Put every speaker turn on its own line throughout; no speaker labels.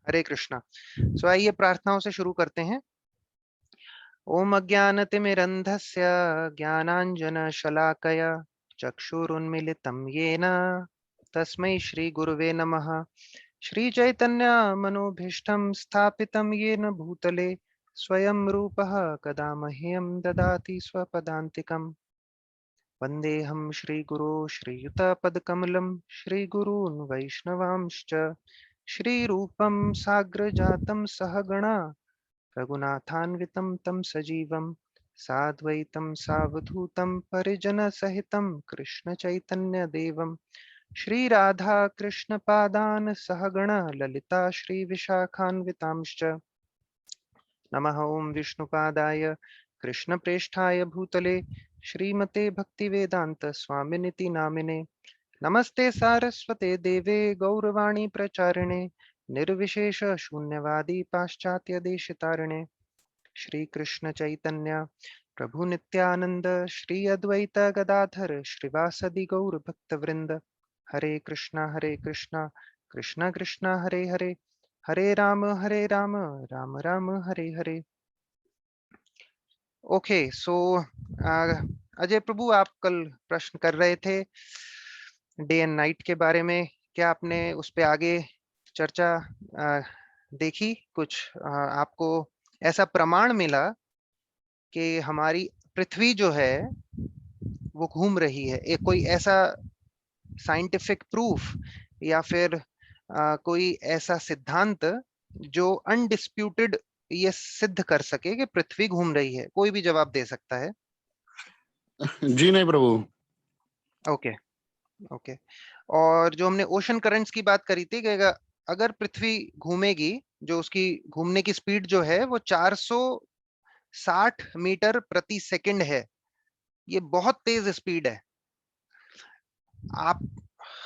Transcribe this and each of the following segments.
हरे कृष्णा। सो आइए प्रार्थनाओं से शुरू करते हैं। ओम अज्ञानतिमिरन्धस्य ज्ञानाञ्जनशलाकया चक्षुरुन्मीलितं येन तस्मै श्रीगुरुवे नमः। श्रीचैतन्यमनोभीष्टं स्थापितं येन भूतले स्वयं रूपः कदा मह्यं ददाति स्वपदान्तिकम्। वन्देऽहं श्रीगुरो श्रीयुतपदकमलं श्रीगुरून् वैष्णवांश्च श्रीरूपं साग्रजातं सहगणा रघुनाथान्वितं तं सजीवं साद्वैतं सावधूतं परिजनसहितं कृष्णचैतन्यदेवं श्रीराधा कृष्णपादान् सहगण ललिता श्रीविशाखान्वितांश्च। नमः ओं विष्णुपादाय कृष्णप्रेष्ठाय भूतले श्रीमते भक्तिवेदांत स्वामिनिति नामिने। नमस्ते सारस्वते देवे गौरवाणी प्रचारिणे निर्विशेष शून्यवादी पाश्चात्य देशतारिणे। श्री कृष्ण चैतन्य प्रभु नित्यानंद श्री अद्वैत गदाधर श्रीवासदि गौर भक्तवृंद। हरे कृष्णा कृष्णा कृष्णा हरे हरे, हरे राम राम राम हरे हरे। ओके सो अजय प्रभु, आप कल प्रश्न कर रहे थे डे एंड नाइट के बारे में। क्या आपने उस पे आगे चर्चा देखी? कुछ आपको ऐसा प्रमाण मिला कि हमारी पृथ्वी जो है वो घूम रही है? एक कोई ऐसा साइंटिफिक प्रूफ या फिर कोई ऐसा सिद्धांत जो अनडिस्प्यूटेड ये सिद्ध कर सके कि पृथ्वी घूम रही है? कोई भी जवाब दे सकता है।
जी नहीं प्रभु।
Okay okay. और जो हमने ओशन करंट्स की बात करी थी कि अगर पृथ्वी घूमेगी, जो उसकी घूमने की स्पीड जो है वो 460 मीटर प्रति सेकंड है। ये बहुत तेज स्पीड है। आप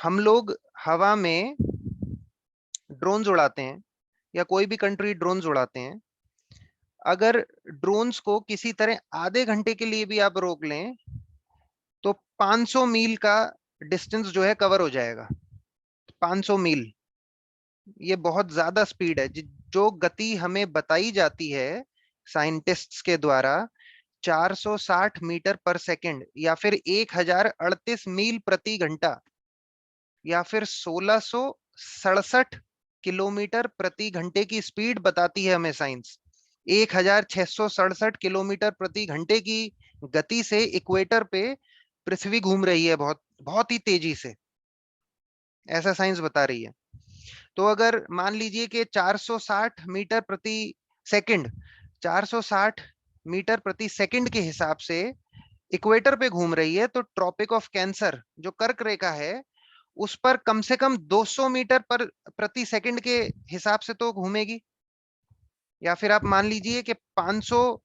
हम लोग हवा में ड्रोन्स उड़ाते हैं या कोई भी कंट्री ड्रोन्स उड़ाते हैं। अगर ड्रोन्स को किसी तरह आधे घंटे के लिए भी आप रोक लें तो 500 मील का डिस्टेंस जो है कवर हो जाएगा। 500 मील, ये बहुत ज्यादा स्पीड है। जो गति हमें बताई जाती है साइंटिस्ट्स के द्वारा, 460 मीटर पर सेकंड या फिर 1038 मील प्रति घंटा या फिर 1667 किलोमीटर प्रति घंटे की स्पीड बताती है हमें साइंस। 1667 किलोमीटर प्रति घंटे की गति से इक्वेटर पे पृथ्वी घूम रही है, बहुत बहुत ही तेजी से, ऐसा साइंस बता रही है। तो अगर मान लीजिए कि 460 मीटर प्रति सेकंड, 460 मीटर प्रति सेकंड के हिसाब से इक्वेटर पे घूम रही है, तो ट्रॉपिक ऑफ कैंसर जो कर्क रेखा है उस पर कम से कम 200 मीटर पर प्रति सेकंड के हिसाब से तो घूमेगी। या फिर आप मान लीजिए कि 500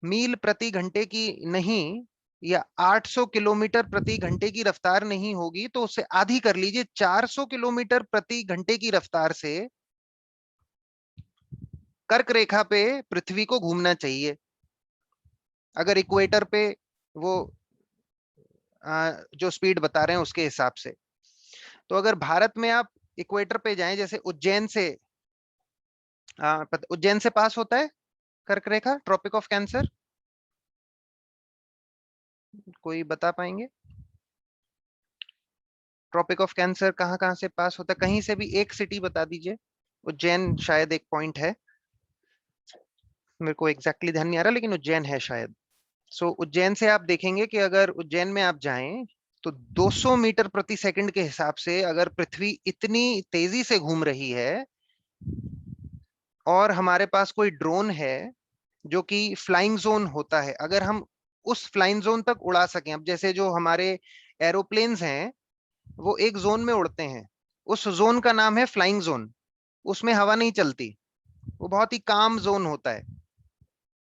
मील प्रति घंटे की नहीं, या 800 किलोमीटर प्रति घंटे की रफ्तार नहीं होगी, तो उससे आधी कर लीजिए, 400 किलोमीटर प्रति घंटे की रफ्तार से कर्क रेखा पे पृथ्वी को घूमना चाहिए, अगर इक्वेटर पे वो जो स्पीड बता रहे हैं उसके हिसाब से। तो अगर भारत में आप इक्वेटर पे जाएं, जैसे उज्जैन से, उज्जैन से पास होता है कर्क रेखा, ट्रॉपिक ऑफ कैंसर, कोई बता पाएंगे? ट्रॉपिक ऑफ कैंसर कहाँ कहाँ से पास होता है? कहीं से भी एक सिटी बता दीजिए। उज्जैन शायद एक पॉइंट है, मेरे को एग्जैक्टली ध्यान नहीं आ रहा, लेकिन उज्जैन है शायद। सो उज्जैन से आप देखेंगे कि अगर उज्जैन में आप जाएं तो 200 मीटर प्रति सेकंड के हिसाब से अगर पृथ्वी इतनी तेजी से घूम रही है और हमारे पास कोई ड्रोन है जो कि फ्लाइंग जोन होता है, अगर हम उस फ्लाइंग जोन तक उड़ा सकें, अब जैसे जो हमारे एरोप्लेन्स हैं वो एक जोन में उड़ते हैं, उस जोन का नाम है फ्लाइंग जोन। उसमें हवा नहीं चलती, वो बहुत ही काम जोन होता है।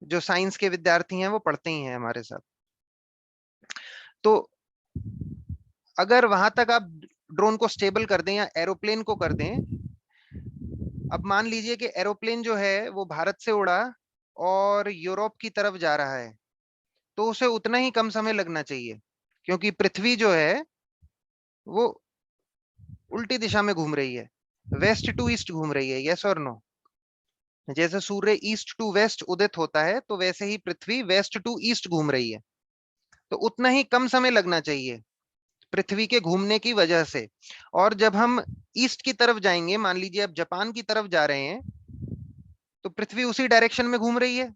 जो साइंस के विद्यार्थी हैं वो पढ़ते ही हैं हमारे साथ। तो अगर वहां तक आप ड्रोन को स्टेबल कर दें या एरोप्लेन को कर दें, अब मान लीजिए कि एरोप्लेन जो है वो भारत से उड़ा और यूरोप की तरफ जा रहा है, तो उसे उतना ही कम समय लगना चाहिए, क्योंकि पृथ्वी जो है वो उल्टी दिशा में घूम रही है। वेस्ट टू ईस्ट घूम रही है, यस और नो? जैसे सूर्य ईस्ट टू वेस्ट उदित होता है, तो वैसे ही पृथ्वी वेस्ट टू ईस्ट घूम रही है। तो उतना ही कम समय लगना चाहिए पृथ्वी के घूमने की वजह से। और जब हम ईस्ट की तरफ जाएंगे, मान लीजिए अब जापान की तरफ जा रहे हैं, तो पृथ्वी उसी डायरेक्शन में घूम रही है,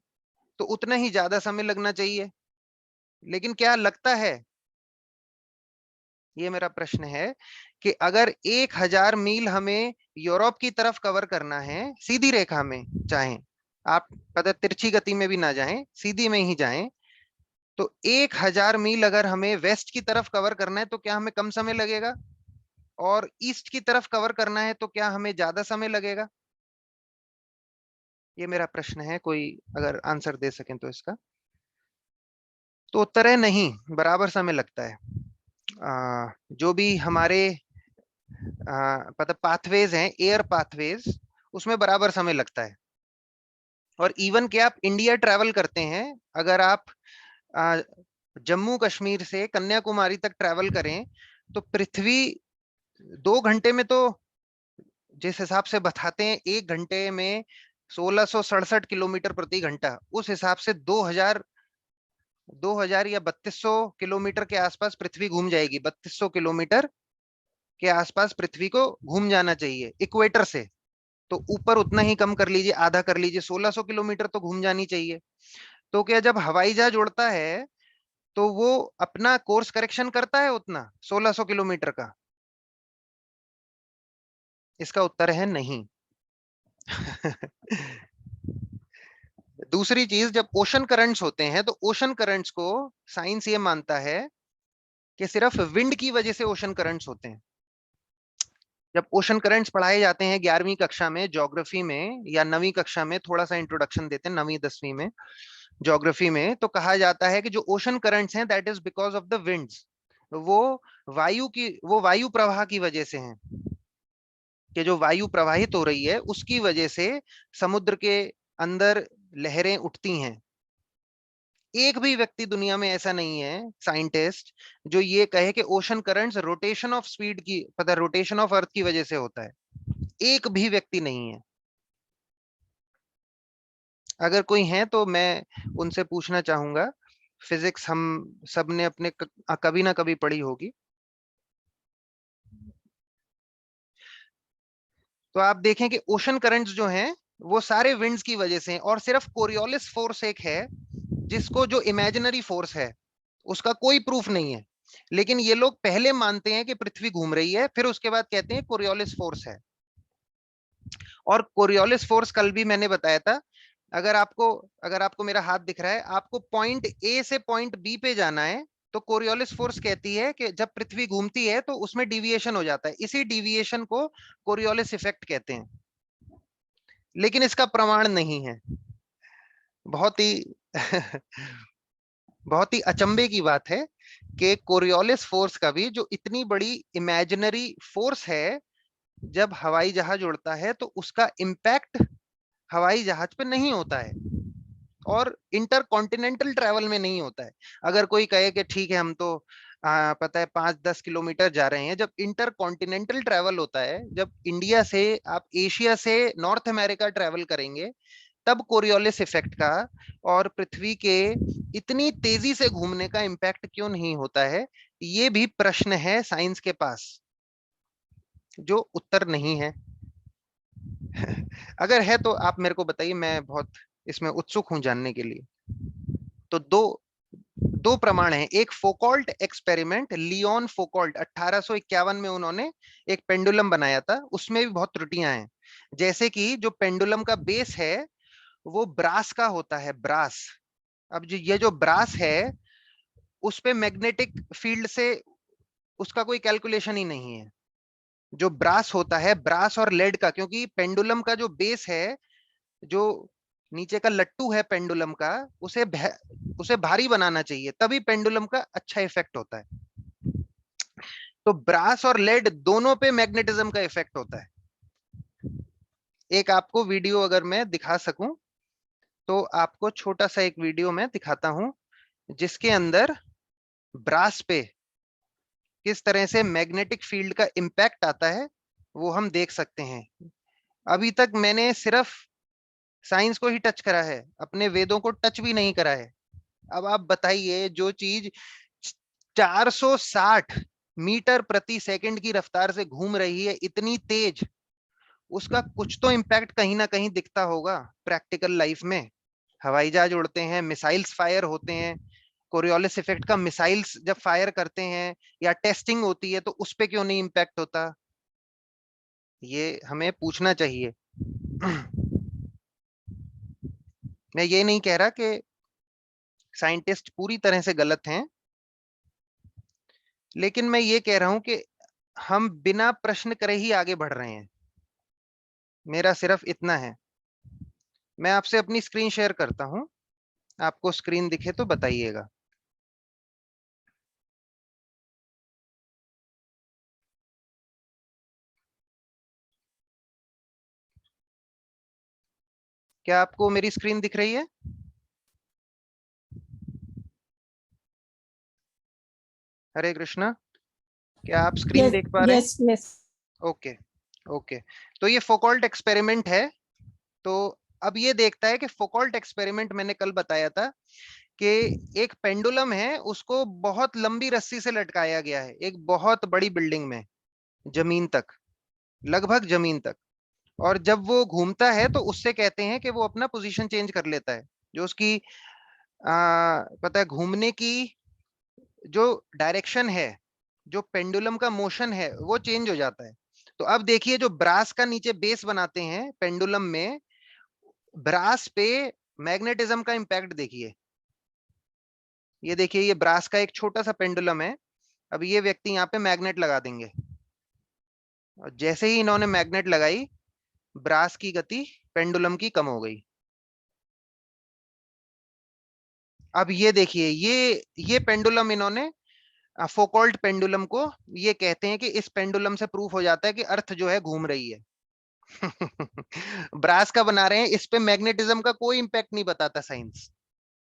तो उतना ही ज्यादा समय लगना चाहिए। लेकिन क्या लगता है, ये मेरा प्रश्न है, कि अगर 1000 मील हमें यूरोप की तरफ कवर करना है सीधी रेखा में, चाहे आप पता तिरछी गति में भी ना जाएं, सीधी में ही जाएं, तो 1000 मील अगर हमें वेस्ट की तरफ कवर करना है तो क्या हमें कम समय लगेगा? और ईस्ट की तरफ कवर करना है तो क्या हमें ज्यादा समय लगेगा? ये मेरा प्रश्न है, कोई अगर आंसर दे सकें तो इसका। तो उत्तर है नहीं, बराबर समय लगता है। जो भी हमारे पता पाथवेज हैं, एयर पाथवेज, उसमें बराबर समय लगता है। और इवन के आप इंडिया ट्रैवल करते हैं, अगर आप आ, जम्मू कश्मीर से कन्याकुमारी तक ट्रैवल करें, तो पृथ्वी 2 घंटे में तो, जिस हिसाब से बताते हैं 1 घंटे में 1667 किलोमीटर प्रति घंटा, उस हिसाब से 2000 या 3200 किलोमीटर के आसपास पृथ्वी घूम जाएगी। 3200 किलोमीटर के आसपास पृथ्वी को घूम जाना चाहिए इक्वेटर से। तो ऊपर उतना ही कम कर लीजिए, आधा कर लीजिए, 1600 किलोमीटर तो घूम जानी चाहिए। तो क्या जब हवाई जहाज उड़ता है तो वो अपना कोर्स करेक्शन करता है उतना 1600 किलोमीटर का? इसका उत्तर है नहीं। दूसरी चीज, जब ओशन करंट्स होते हैं तो ओशन करंट्स को साइंस ये मानता है कि सिर्फ विंड की वजह से ओशन करंट्स होते हैं। जब ओशन करंट्स पढ़ाए जाते हैं 11वीं कक्षा में ज्योग्राफी में, या 9वीं कक्षा में थोड़ा सा इंट्रोडक्शन देते हैं, 9वीं 10वीं में ज्योग्राफी में, तो कहा जाता है कि जो ओशन करंट्स हैं that is because of the winds. वो वो वायु प्रवाह की वजह से हैं, कि जो वायु प्रवाहित हो रही है उसकी वजह से समुद्र के अंदर लहरें उठती हैं। एक भी व्यक्ति दुनिया में ऐसा नहीं है साइंटिस्ट जो ये कहे कि ocean currents rotation of speed की, पता रोटेशन ऑफ अर्थ की वजह से होता है। एक भी व्यक्ति नहीं है। अगर कोई है तो मैं उनसे पूछना चाहूंगा। फिजिक्स हम सब ने अपने कभी ना कभी पढ़ी होगी। तो आप देखें कि ओशन करंट्स जो हैं वो सारे विंड्स की वजह से हैं, और सिर्फ कोरियोलिस फोर्स एक है जिसको, जो इमेजिनरी फोर्स है, उसका कोई प्रूफ नहीं है। लेकिन ये लोग पहले मानते हैं कि पृथ्वी घूम रही है, फिर उसके बाद कहते हैं कोरियोलिस फोर्स है। और कोरियोलिस फोर्स कल भी मैंने बताया था। अगर आपको मेरा हाथ दिख रहा है, आपको पॉइंट ए से पॉइंट बी पे जाना है, तो कोरियोलिस फोर्स कहती है कि जब पृथ्वी घूमती है तो उसमें डिविएशन हो जाता है, इसी डिविएशन को कोरियोलिस इफेक्ट कहते हैं। लेकिन इसका प्रमाण नहीं है। बहुत ही बहुत ही अचंभे की बात है कि कोरियोलिस फोर्स का भी, जो इतनी बड़ी इमेजिनरी फोर्स है, जब हवाई जहाज उड़ता है तो उसका इम्पैक्ट हवाई जहाज पे नहीं होता है, और इंटरकॉन्टिनेंटल ट्रैवल में नहीं होता है। अगर कोई कहे कि ठीक है हम तो पता है 5-10 किलोमीटर जा रहे हैं, जब इंटरकॉन्टिनेंटल ट्रैवल होता है, जब इंडिया से आप एशिया से नॉर्थ अमेरिका ट्रैवल करेंगे, तब कोरियोलिस इफेक्ट का और पृथ्वी के इतनी तेजी से घूमने का इम्पैक्ट क्यों नहीं होता है? ये भी प्रश्न है साइंस के पास, जो उत्तर नहीं है। अगर है तो आप मेरे को बताइए, मैं बहुत इसमें उत्सुक हूं जानने के लिए। तो दो दो प्रमाण हैं। एक फोकॉल्ट एक्सपेरिमेंट, लियोन फोकॉल्ट 1851 में उन्होंने एक पेंडुलम बनाया था, उसमें भी बहुत त्रुटियां हैं। जैसे कि जो पेंडुलम का बेस है वो ब्रास का होता है, ब्रास। अब ये जो ब्रास है, उस पे मैग्नेटिक फील्ड से उसका कोई कैलकुलेशन ही नहीं है। जो ब्रास होता है, ब्रास और लेड का, क्योंकि पेंडुलम का जो बेस है, जो नीचे का लट्टू है पेंडुलम का, उसे भारी बनाना चाहिए, तभी पेंडुलम का अच्छा इफेक्ट होता है। तो ब्रास और लेड दोनों पे मैग्नेटिज्म का इफेक्ट होता है। एक आपको वीडियो अगर मैं दिखा सकूं, तो आपको छोटा सा एक वीडियो मैं दिखाता हूं, जिसके अंदर ब्रास पे किस तरह से मैग्नेटिक फील्ड का इम्पैक्ट आता है, वो हम देख सकते हैं। अभी तक मैंने सिर्फ साइंस को ही टच करा है, अपने वेदों को टच भी नहीं करा है। अब आप बताइए, जो चीज 460 मीटर प्रति सेकंड की रफ्तार से घूम रही है, इतनी तेज, उसका कुछ तो इम्पैक्ट कहीं ना कहीं दिखता होगा प्रैक्टिकल लाइफ में। हवाई जहाज उड़ते हैं, मिसाइल्स फायर होते हैं, कोरियोलिस इफेक्ट का मिसाइल्स जब फायर करते हैं या टेस्टिंग होती है, तो उस पे क्यों नहीं इम्पैक्ट होता? ये हमें पूछना चाहिए। मैं ये नहीं कह रहा कि साइंटिस्ट पूरी तरह से गलत हैं, लेकिन मैं ये कह रहा हूं कि हम बिना प्रश्न करे ही आगे बढ़ रहे हैं। मेरा सिर्फ इतना है। मैं आपसे अपनी स्क्रीन शेयर करता हूं, आपको स्क्रीन दिखे तो बताइएगा। क्या आपको मेरी स्क्रीन दिख रही है? हरे कृष्णा, क्या आप स्क्रीन
यस
देख पा रहे हैं?
Yes yes.
ओके। ओके। तो ये फोकॉल्ट एक्सपेरिमेंट है। तो अब ये देखता है कि फोकॉल्ट एक्सपेरिमेंट मैंने कल बताया था कि एक पेंडुलम है, उसको बहुत लंबी रस्सी से लटकाया गया है एक बहुत बड़ी बिल्डिंग में, जमीन तक, लगभग जमीन तक। और जब वो घूमता है तो उससे कहते हैं कि वो अपना पोजीशन चेंज कर लेता है। जो उसकी पता है, घूमने की जो डायरेक्शन है, जो पेंडुलम का मोशन है, वो चेंज हो जाता है। तो अब देखिए, जो ब्रास का नीचे बेस बनाते हैं पेंडुलम में, ब्रास पे मैग्नेटिज्म का इंपैक्ट देखिए। ये देखिए, ये ब्रास का एक छोटा सा पेंडुलम है। अब ये व्यक्ति यहाँ पे मैग्नेट लगा देंगे, और जैसे ही इन्होंने मैग्नेट लगाई, ब्रास की गति पेंडुलम की कम हो गई। अब ये देखिए, ये पेंडुलम इन्होंने, फोकॉल्ट पेंडुलम को, ये कहते हैं कि इस पेंडुलम से प्रूफ हो जाता है कि अर्थ जो है घूम रही है। ब्रास का बना रहे हैं, इस पे मैग्नेटिज्म का कोई इंपैक्ट नहीं बताता साइंस।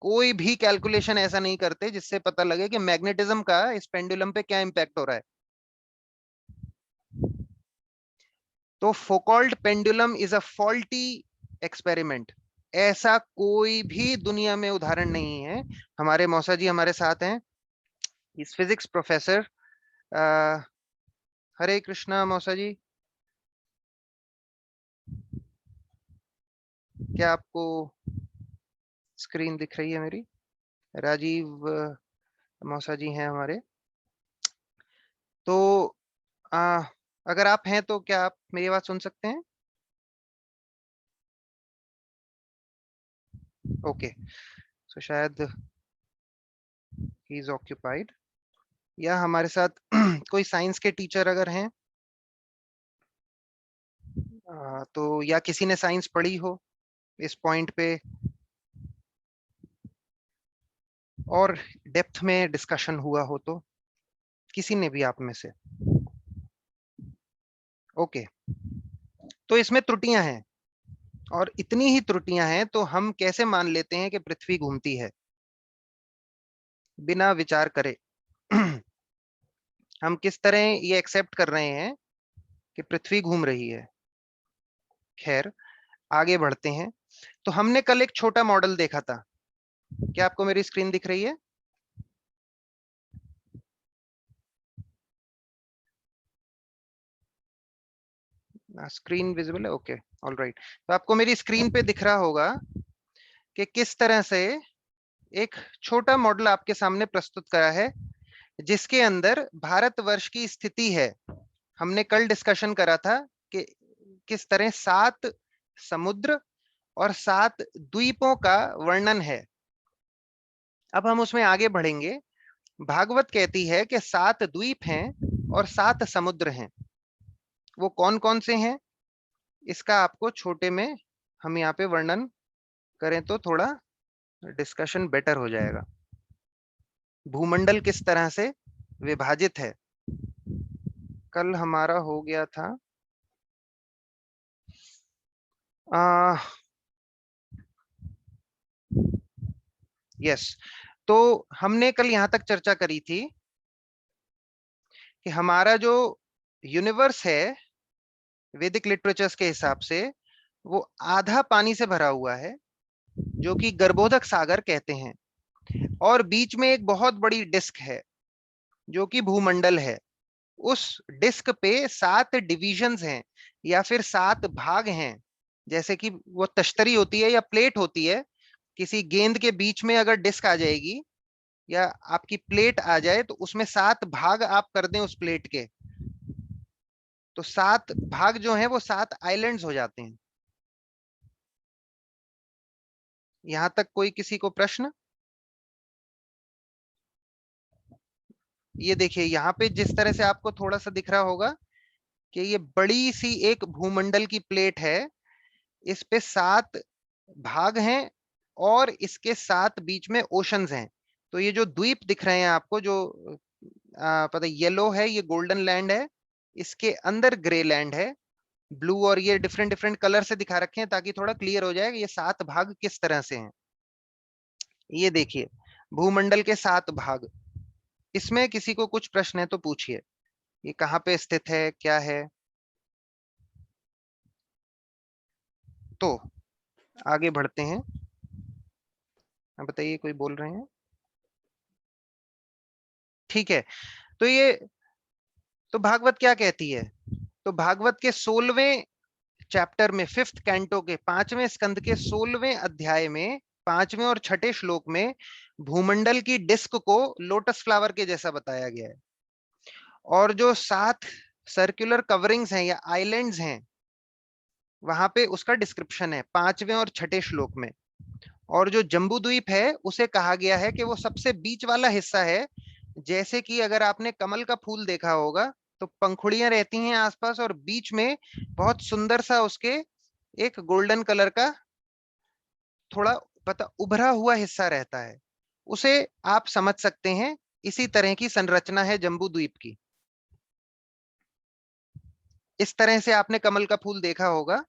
कोई भी कैलकुलेशन ऐसा नहीं करते जिससे पता लगे कि मैग्नेटिज्म का इस पेंडुलम पे क्या इंपैक्ट हो रहा है। तो Foucault pendulum is a faulty experiment. ऐसा कोई भी दुनिया में उदाहरण नहीं है। हमारे मौसा जी हमारे साथ हैं, इस फिजिक्स प्रोफेसर। हरे कृष्णा मौसा जी, क्या आपको स्क्रीन दिख रही है मेरी? राजीव मौसा जी हैं हमारे। तो आ, अगर आप हैं तो क्या आप मेरी बात सुन सकते हैं? ओके। सो शायद ही इज ऑक्यूपाइड, या हमारे साथ कोई साइंस के टीचर अगर हैं, तो या किसी ने साइंस पढ़ी हो इस पॉइंट पे, और डेप्थ में डिस्कशन हुआ हो, तो किसी ने भी आप में से। ओके। तो इसमें त्रुटियां हैं, और इतनी ही त्रुटियां हैं तो हम कैसे मान लेते हैं कि पृथ्वी घूमती है बिना विचार करे? हम किस तरह ये एक्सेप्ट कर रहे हैं कि पृथ्वी घूम रही है? खैर, आगे बढ़ते हैं। तो हमने कल एक छोटा मॉडल देखा था। क्या आपको मेरी स्क्रीन दिख रही है? स्क्रीन विजिबल है? Okay, all right. तो आपको मेरी स्क्रीन पे दिख रहा होगा कि किस तरह से एक छोटा मॉडल आपके सामने प्रस्तुत करा है, जिसके अंदर भारतवर्ष की स्थिति है। हमने कल डिस्कशन करा था कि किस तरह 7 समुद्र और 7 द्वीपों का वर्णन है। अब हम उसमें आगे बढ़ेंगे। भागवत कहती है कि 7 द्वीप हैं और 7 समुद्र हैं। वो कौन कौन से हैं, इसका आपको छोटे में हम यहाँ पे वर्णन करें तो थोड़ा डिस्कशन बेटर हो जाएगा। भूमंडल किस तरह से विभाजित है, कल हमारा हो गया था। आ, यस। तो हमने कल यहां तक चर्चा करी थी कि हमारा जो यूनिवर्स है, वैदिक लिटरेचर्स के हिसाब से वो आधा पानी से भरा हुआ है, जो कि गर्भोदक सागर कहते हैं, और बीच में एक बहुत बड़ी डिस्क है जो कि भूमंडल है। उस डिस्क पे 7 डिविजन्स हैं या फिर 7 भाग हैं। जैसे कि वो तश्तरी होती है या प्लेट होती है, किसी गेंद के बीच में अगर डिस्क आ जाएगी या आपकी प्लेट आ जाए तो उसमें 7 भाग आप कर दें उस प्लेट के, तो 7 भाग जो हैं वो 7 आइलैंड्स हो जाते हैं। यहां तक कोई किसी को प्रश्न? ये देखिए यहाँ पे जिस तरह से आपको थोड़ा सा दिख रहा होगा कि ये बड़ी सी एक भूमंडल की प्लेट है, इस पे 7 भाग हैं और इसके 7 बीच में ओशंस हैं। तो ये जो द्वीप दिख रहे हैं आपको, जो पता येलो है, ये गोल्डन लैंड है, इसके अंदर ग्रे लैंड है, ब्लू, और ये डिफरेंट डिफरेंट कलर से दिखा रखे हैं ताकि थोड़ा क्लियर हो जाए कि ये 7 भाग किस तरह से हैं। ये देखिए भूमंडल के 7 भाग। इसमें किसी को कुछ प्रश्न है तो पूछिए, ये कहाँ पे स्थित है, क्या है? तो आगे बढ़ते हैं। आप बताइए, कोई बोल रहे हैं? ठीक है। तो ये, तो भागवत क्या कहती है? तो भागवत के 16वें चैप्टर में, 5th कैंटो के 5वें स्कंद के 16वें अध्याय में 5वें और 6ठे श्लोक में भूमंडल की डिस्क को लोटस फ्लावर के जैसा बताया गया है, और जो 7 सर्कुलर कवरिंग्स हैं या आइलैंड्स हैं, वहां पे उसका डिस्क्रिप्शन है 5वें और 6ठे श्लोक में। और जो जम्बू द्वीप है उसे कहा गया है कि वो सबसे बीच वाला हिस्सा है। जैसे कि अगर आपने कमल का फूल देखा होगा तो पंखुड़ियां रहती हैं आसपास, और बीच में बहुत सुंदर सा उसके एक गोल्डन कलर का थोड़ा पता उभरा हुआ हिस्सा रहता है, उसे आप समझ सकते हैं। इसी तरह की संरचना है जम्बू द्वीप की। इस तरह से आपने कमल का फूल देखा होगा,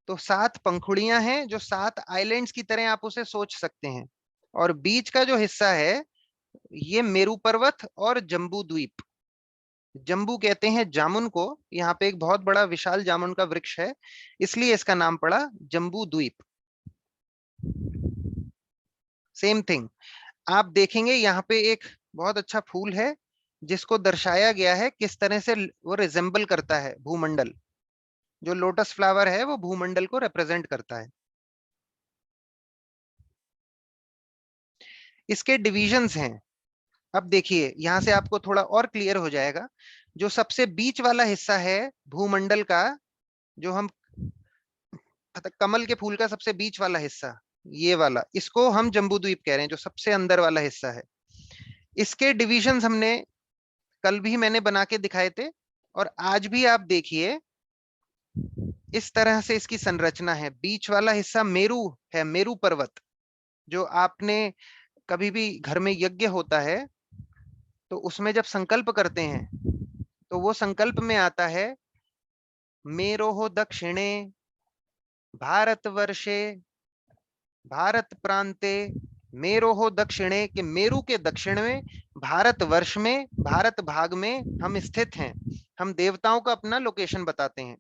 तो 7 पंखुड़ियां हैं जो 7 आइलैंड्स की तरह आप उसे सोच सकते हैं। और बीच का जो हिस्सा है ये मेरू पर्वत और जम्बू द्वीप। जम्बू कहते हैं जामुन को, यहाँ पे एक बहुत बड़ा विशाल जामुन का वृक्ष है, इसलिए इसका नाम पड़ा जम्बू द्वीप। सेम थिंग आप देखेंगे यहाँ पे एक बहुत अच्छा फूल है जिसको दर्शाया गया है किस तरह से वो रिजेंबल करता है भूमंडल। जो लोटस फ्लावर है वो भूमंडल को रिप्रेजेंट करता है। इसके डिविजन्स हैं। अब देखिए यहां से आपको थोड़ा और क्लियर हो जाएगा। जो सबसे बीच वाला हिस्सा है भूमंडल का, जो हम कमल के फूल का सबसे बीच वाला हिस्सा, ये वाला, इसको हम जम्बू द्वीप कह रहे हैं, जो सबसे अंदर वाला हिस्सा है। इसके डिविजन्स हमने कल भी मैंने बना के दिखाए थे, और आज भी आप देखिए इस तरह से इसकी संरचना है। बीच वाला हिस्सा मेरू है, मेरू पर्वत। जो आपने कभी भी घर में यज्ञ होता है तो उसमें जब संकल्प करते हैं तो वो संकल्प में आता है मेरोः दक्षिणे भारतवर्षे भारत प्रांते मेरोः दक्षिणे, के मेरू के दक्षिण में, भारत वर्ष में, भारत भाग में हम स्थित हैं। हम देवताओं का अपना लोकेशन बताते हैं।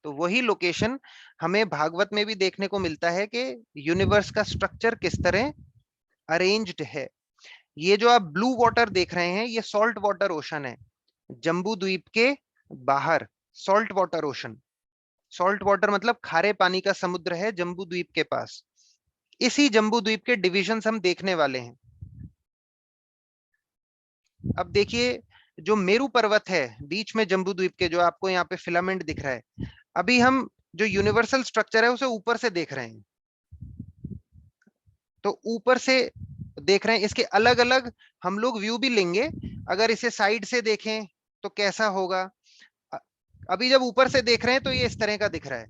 तो वही लोकेशन हमें भागवत में भी देखने को मिलता है कि यूनिवर्स का स्ट्रक्चर किस तरह अरेंज्ड है। ये जो आप ब्लू वाटर देख रहे हैं ये सॉल्ट वाटर ओशन है। जम्बू द्वीप के बाहर salt water ocean, salt water मतलब खारे पानी का समुद्र है जम्बू द्वीप के पास। इसी जम्बू द्वीप के डिविजन्स हम देखने वाले हैं। अब देखिए जो मेरू पर्वत है बीच में जम्बू द्वीप के, जो आपको यहाँ पे फिलामेंट दिख रहा है, अभी हम जो यूनिवर्सल स्ट्रक्चर है उसे ऊपर से देख रहे हैं। तो ऊपर से देख रहे हैं, इसके अलग अलग हम लोग व्यू भी लेंगे। अगर इसे साइड से देखें तो कैसा होगा? अ- अभी जब ऊपर से देख रहे हैं तो ये इस तरह का दिख रहा है।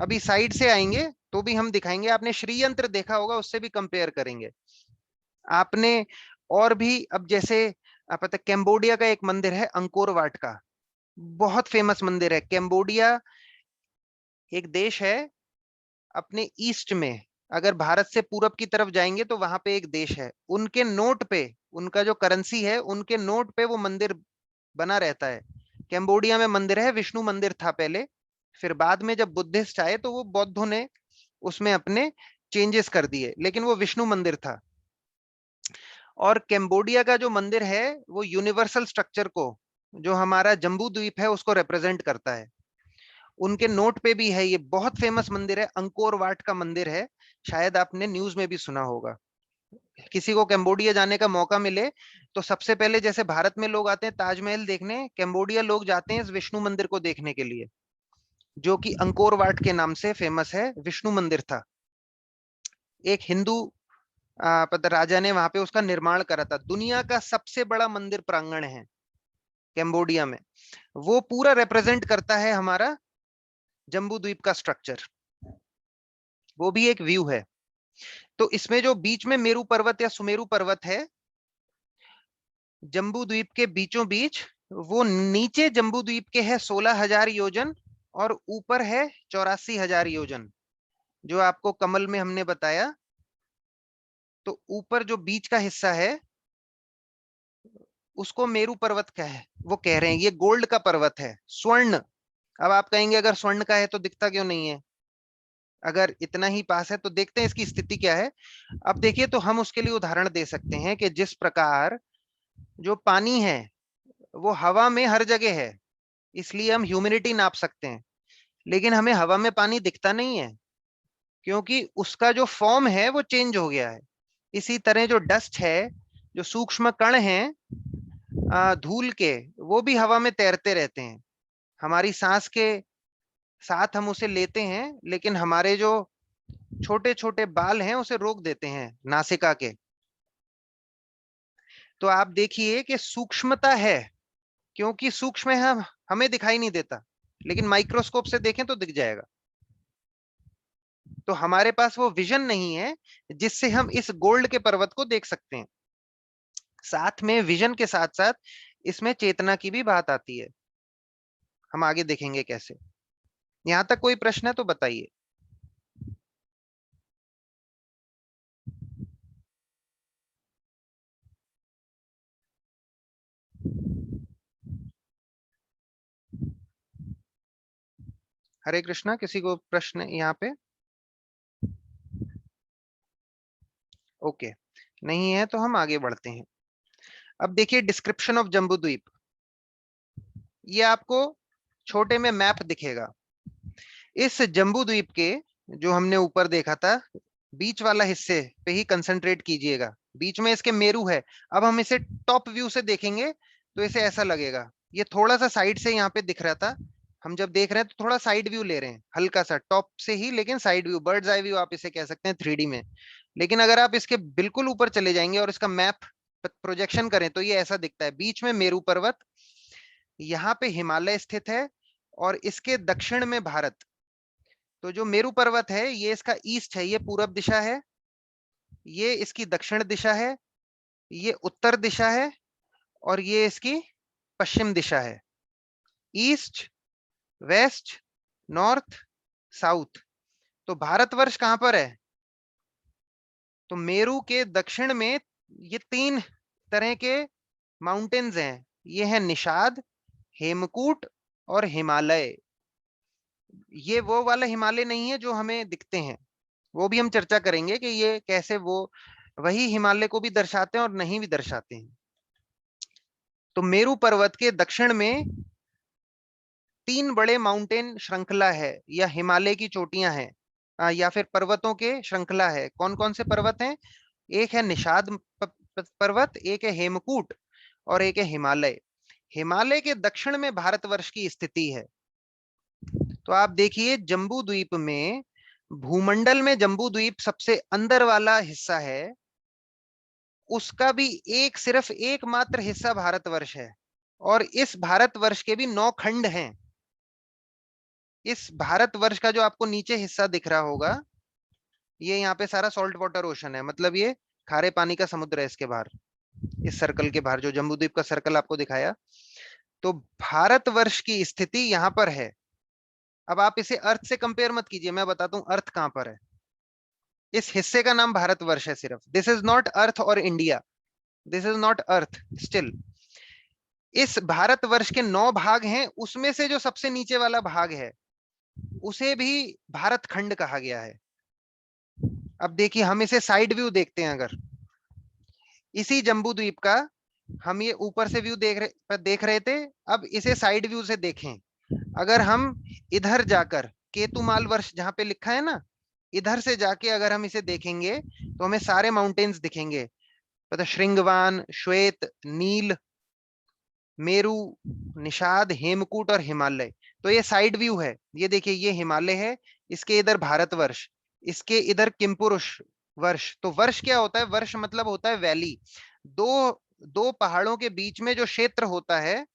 अभी साइड से आएंगे तो भी हम दिखाएंगे। आपने श्री यंत्र देखा होगा, उससे भी कंपेयर करेंगे आपने। और भी अब जैसे आप पता कैम्बोडिया का एक मंदिर है अंकोर वाट का, बहुत फेमस मंदिर है। कैम्बोडिया एक देश है अपने ईस्ट में। अगर भारत से पूरब की तरफ जाएंगे तो वहां पे एक देश है, उनके नोट पे, उनका जो करेंसी है उनके नोट पे वो मंदिर बना रहता है। कैम्बोडिया में मंदिर है, विष्णु मंदिर था पहले, फिर बाद में जब बुद्धिस्ट आए तो वो बौद्धों ने उसमें अपने चेंजेस कर दिए, लेकिन वो विष्णु मंदिर था। और कैम्बोडिया का जो मंदिर है वो यूनिवर्सल स्ट्रक्चर को, जो हमारा जम्बू द्वीप है, उसको रिप्रेजेंट करता है। उनके नोट पे भी है, ये बहुत फेमस मंदिर है, अंकोर वाट का मंदिर है, शायद आपने न्यूज में भी सुना होगा। किसी को कैम्बोडिया जाने का मौका मिले तो सबसे पहले, जैसे भारत में लोग आते हैं ताजमहल देखने, कैम्बोडिया लोग जाते हैं इस विष्णु मंदिर को देखने के लिए, जो कि अंकोर वाट के नाम से फेमस है, विष्णु मंदिर था। एक हिंदू राजा ने वहां पे उसका निर्माण करा था। दुनिया का सबसे बड़ा मंदिर प्रांगण है कैम्बोडिया में, वो पूरा रिप्रेजेंट करता है हमारा जम्बू द्वीप का स्ट्रक्चर। वो भी एक व्यू है। तो इसमें जो बीच में मेरू पर्वत या सुमेरु पर्वत है जम्बू द्वीप के बीचों बीच, वो नीचे जम्बू द्वीप के है 16,000 योजन, और ऊपर है 84,000 योजन, जो आपको कमल में हमने बताया। तो ऊपर जो बीच का हिस्सा है उसको मेरू पर्वत का है, वो कह रहे हैं ये गोल्ड का पर्वत है, स्वर्ण। अब आप कहेंगे अगर स्वर्ण का है तो दिखता क्यों नहीं है, अगर इतना ही पास है तो देखते हैं इसकी स्थिति क्या है। अब देखिए, तो हम उसके लिए उदाहरण दे सकते हैं कि जिस प्रकार जो पानी है वो हवा में हर जगह है, इसलिए हम ह्यूमिडिटी नाप सकते हैं, लेकिन हमें हवा में पानी दिखता नहीं है, क्योंकि उसका जो फॉर्म है वो चेंज हो गया है। इसी तरह जो डस्ट है, जो सूक्ष्म कण हैं धूल के, वो भी हवा में तैरते रहते हैं। हमारी सांस के साथ हम उसे लेते हैं, लेकिन हमारे जो छोटे छोटे बाल हैं उसे रोक देते हैं नासिका के। तो आप देखिए कि सूक्ष्मता है, क्योंकि सूक्ष्म है, हमें दिखाई नहीं देता, लेकिन माइक्रोस्कोप से देखें तो दिख जाएगा। तो हमारे पास वो विजन नहीं है जिससे हम इस गोल्ड के पर्वत को देख सकते हैं। साथ में विजन के साथ साथ इसमें चेतना की भी बात आती है, हम आगे देखेंगे कैसे। यहां तक कोई प्रश्न है तो बताइए। हरे कृष्णा, किसी को प्रश्न यहाँ पे? ओके, नहीं है तो हम आगे बढ़ते हैं। अब देखिए डिस्क्रिप्शन ऑफ जम्बू द्वीप, ये आपको छोटे में मैप दिखेगा। इस जम्बू द्वीप के, जो हमने ऊपर देखा था, बीच वाला हिस्से पे ही कंसंट्रेट कीजिएगा, बीच में इसके मेरू है। अब हम इसे टॉप व्यू से देखेंगे तो इसे ऐसा लगेगा, ये थोड़ा सा साइड से यहाँ पे दिख रहा था, हम जब देख रहे हैं तो थोड़ा साइड व्यू ले रहे हैं, हल्का सा टॉप से ही, लेकिन side view, birds eye view आप इसे कह सकते हैं 3D में। लेकिन अगर आप इसके बिल्कुल ऊपर चले जाएंगे और इसका मैप प्रोजेक्शन करें तो ये ऐसा दिखता है, बीच में मेरू पर्वत, यहाँ पे हिमालय स्थित है, और इसके दक्षिण में भारत। तो जो मेरू पर्वत है ये इसका ईस्ट है, ये पूरब दिशा है, ये इसकी दक्षिण दिशा है, ये उत्तर दिशा है, और ये इसकी पश्चिम दिशा है। East, west, north, south. तो भारतवर्ष कहां पर है? तो मेरू के दक्षिण में ये तीन तरह के माउंटेन्स हैं, ये है निषाद, हेमकूट और हिमालय। ये वो वाला हिमालय नहीं है जो हमें दिखते हैं, वो भी हम चर्चा करेंगे कि ये कैसे वो वही हिमालय को भी दर्शाते हैं और नहीं भी दर्शाते हैं। तो मेरू पर्वत के दक्षिण में तीन बड़े माउंटेन श्रृंखला है, या हिमालय की चोटियां हैं, या फिर पर्वतों के श्रृंखला है। कौन कौन से पर्वत हैं? एक है निषाद पर्वत, एक है हेमकूट, और एक है हिमालय। हिमालय के दक्षिण में भारतवर्ष की स्थिति है। तो आप देखिए जम्बू द्वीप में, भूमंडल में जम्बू द्वीप सबसे अंदर वाला हिस्सा है, उसका भी एक, सिर्फ एकमात्र हिस्सा भारतवर्ष है, और इस भारतवर्ष के भी 9 खंड हैं। इस भारतवर्ष का जो आपको नीचे हिस्सा दिख रहा होगा, ये यहाँ पे सारा सॉल्ट वाटर ओशन है, मतलब ये खारे पानी का समुद्र है इसके बाहर, इस सर्कल के बाहर, जो जम्बूद्वीप का सर्कल आपको दिखाया। तो भारतवर्ष की स्थिति यहाँ पर है। अब आप इसे अर्थ से कंपेयर मत कीजिए, मैं बताता हूँ अर्थ कहां पर है। इस हिस्से का नाम भारतवर्ष है सिर्फ, दिस इज नॉट अर्थ और India, this is not earth still. इस भारतवर्ष के 9 भाग हैं, उसमें से जो सबसे नीचे वाला भाग है उसे भी भारत खंड कहा गया है। अब देखिए, हम इसे साइड व्यू देखते हैं। अगर इसी जम्बू द्वीप का हम ये ऊपर से व्यू देख रहे थे, अब इसे साइड व्यू से देखें। अगर हम इधर जाकर केतुमाल वर्ष जहां पे लिखा है ना, इधर से जाके अगर हम इसे देखेंगे तो हमें सारे माउंटेन्स दिखेंगे। पता, श्रृंगवान, श्वेत, नील, मेरु, निषाद, हेमकूट और हिमालय। तो ये साइड व्यू है। ये देखिए, ये हिमालय है, इसके इधर भारतवर्ष, इसके इधर किमपुरुष वर्ष। तो वर्ष क्या होता है? वर्ष मतलब होता है वैली। दो दो पहाड़ों के बीच में जो क्षेत्र होता है,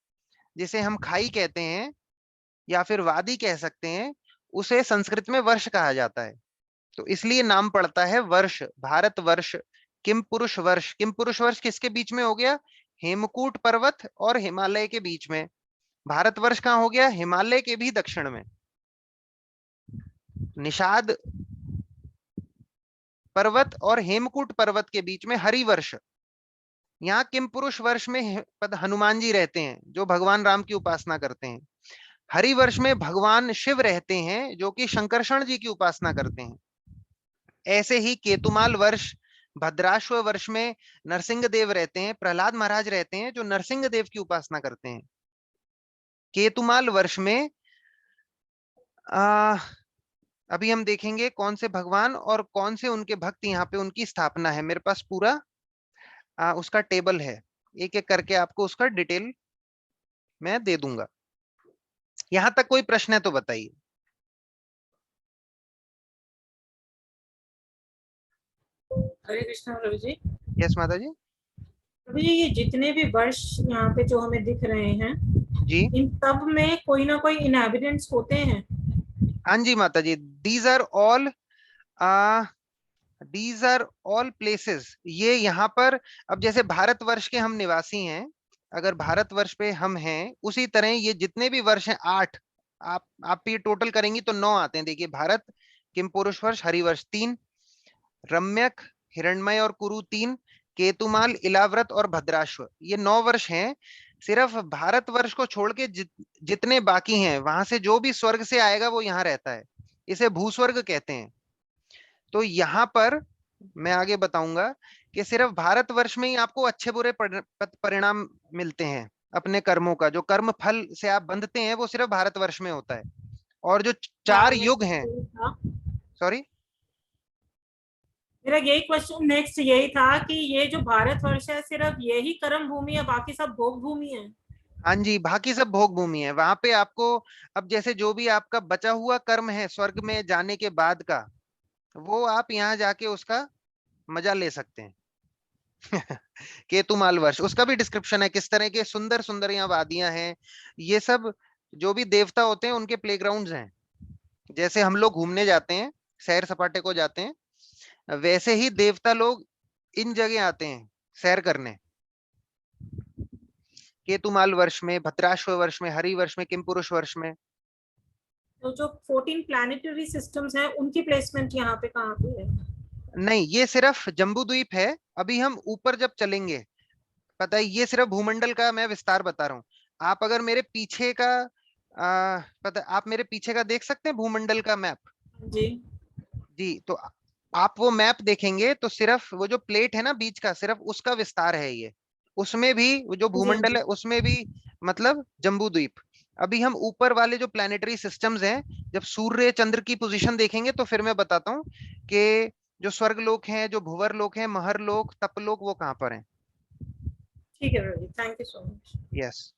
जिसे हम खाई कहते हैं या फिर वादी कह सकते हैं, उसे संस्कृत में वर्ष कहा जाता है। तो इसलिए नाम पड़ता है वर्ष, भारत वर्ष, किम पुरुष वर्ष। किम पुरुष वर्ष किसके बीच में हो गया? हेमकूट पर्वत और हिमालय के बीच में। भारतवर्ष कहाँ हो गया? हिमालय के भी दक्षिण में। निषाद पर्वत और हेमकूट पर्वत के बीच में हरिवर्ष। यहाँ किम पुरुष वर्ष में पद हनुमान जी रहते हैं, जो भगवान राम की उपासना करते हैं। हरिवर्ष में भगवान शिव रहते हैं, जो कि शंकरषण जी की उपासना करते हैं। ऐसे ही केतुमाल वर्ष, भद्राश्व वर्ष में नरसिंह देव रहते हैं, प्रहलाद महाराज रहते हैं, जो नरसिंह देव की उपासना करते हैं। केतुमाल वर्ष में आ, अभी हम देखेंगे कौन से भगवान और कौन से उनके भक्त यहाँ पे उनकी स्थापना है। मेरे पास पूरा उसका टेबल है, एक एक करके आपको उसका डिटेल मैं दे दूंगा। यहां तक कोई प्रश्न है तो बताइए।
हरे कृष्णा रवि जी।
यस माता जी।
रवि जी, ये जितने भी वर्ष यहाँ पे जो हमें दिख रहे हैं,
जी
इन सब में कोई ना कोई इनहेबिटेंट्स होते हैं।
हाँ जी माता जी, दीज आर ऑल प्लेसेस। ये यहाँ पर, अब जैसे भारतवर्ष के हम निवासी हैं, अगर भारतवर्ष पे हम हैं, उसी तरह ये जितने भी वर्ष हैं 8, आप ये टोटल करेंगी तो 9 आते हैं। देखिए, भारत, किम पुरुष वर्ष, हरिवर्ष 3, रम्यक, हिरण्मय और कुरु 3, केतुमाल, इलाव्रत और भद्राश्व, ये 9 वर्ष हैं। सिर्फ भारतवर्ष को छोड़ के जितने बाकी हैं, वहां से जो भी स्वर्ग से आएगा वो यहाँ रहता है। इसे भूस्वर्ग कहते हैं। तो यहाँ पर मैं आगे बताऊंगा कि सिर्फ भारतवर्ष में ही आपको अच्छे बुरे परिणाम मिलते हैं अपने कर्मों का। जो कर्म फल से आप बंधते हैं वो सिर्फ भारतवर्ष में होता है। और जो 4 युग हैं, सॉरी,
मेरा यही क्वेश्चन नेक्स्ट यही था कि ये जो भारतवर्ष है, सिर्फ यही कर्म भूमि है, बाकी सब भोग भूमि है।
हाँ जी, बाकी सब भोग भूमि है। वहां पे आपको, अब जैसे जो भी आपका बचा हुआ कर्म है स्वर्ग में जाने के बाद का, वो आप यहाँ जाके उसका मजा ले सकते हैं। केतुमाल वर्ष, उसका भी डिस्क्रिप्शन है, किस तरह के सुंदर सुंदर यहाँ वादियां हैं। ये सब जो भी देवता होते हैं उनके प्लेग्राउंड्स हैं। जैसे हम लोग घूमने जाते हैं, सैर सपाटे को जाते हैं, वैसे ही देवता लोग इन जगह आते हैं सैर करने। केतुमाल वर्ष में, भद्राश्व वर्ष में, हरि वर्ष में, किमपुरुष वर्ष में।
तो जो 14 प्लैनेटरी सिस्टम्स हैं, उनकी प्लेसमेंट यहाँ पे कहाँ पे है? नहीं,
ये सिर्फ जम्बू द्वीप है। अभी हम ऊपर जब चलेंगे, पता है, ये सिर्फ भूमंडल का मैं विस्तार बता रहा हूँ। आप अगर मेरे पीछे का पता, आप मेरे पीछे का देख सकते हैं भूमंडल का मैप।
जी
जी, तो आप वो मैप देखेंगे तो सिर्फ वो जो प्लेट है ना बीच का, सिर्फ उसका विस्तार है ये। उसमें भी वो जो भूमंडल है उसमें भी, मतलब जम्बू द्वीप। अभी हम ऊपर वाले जो प्लैनेटरी सिस्टम्स हैं, जब सूर्य चंद्र की पोजीशन देखेंगे तो फिर मैं बताता हूँ कि जो स्वर्ग लोक हैं, जो भुवर लोक हैं, महर लोक, तपलोक, वो कहाँ पर हैं।
ठीक है Ravi, thank you so much.
Yes.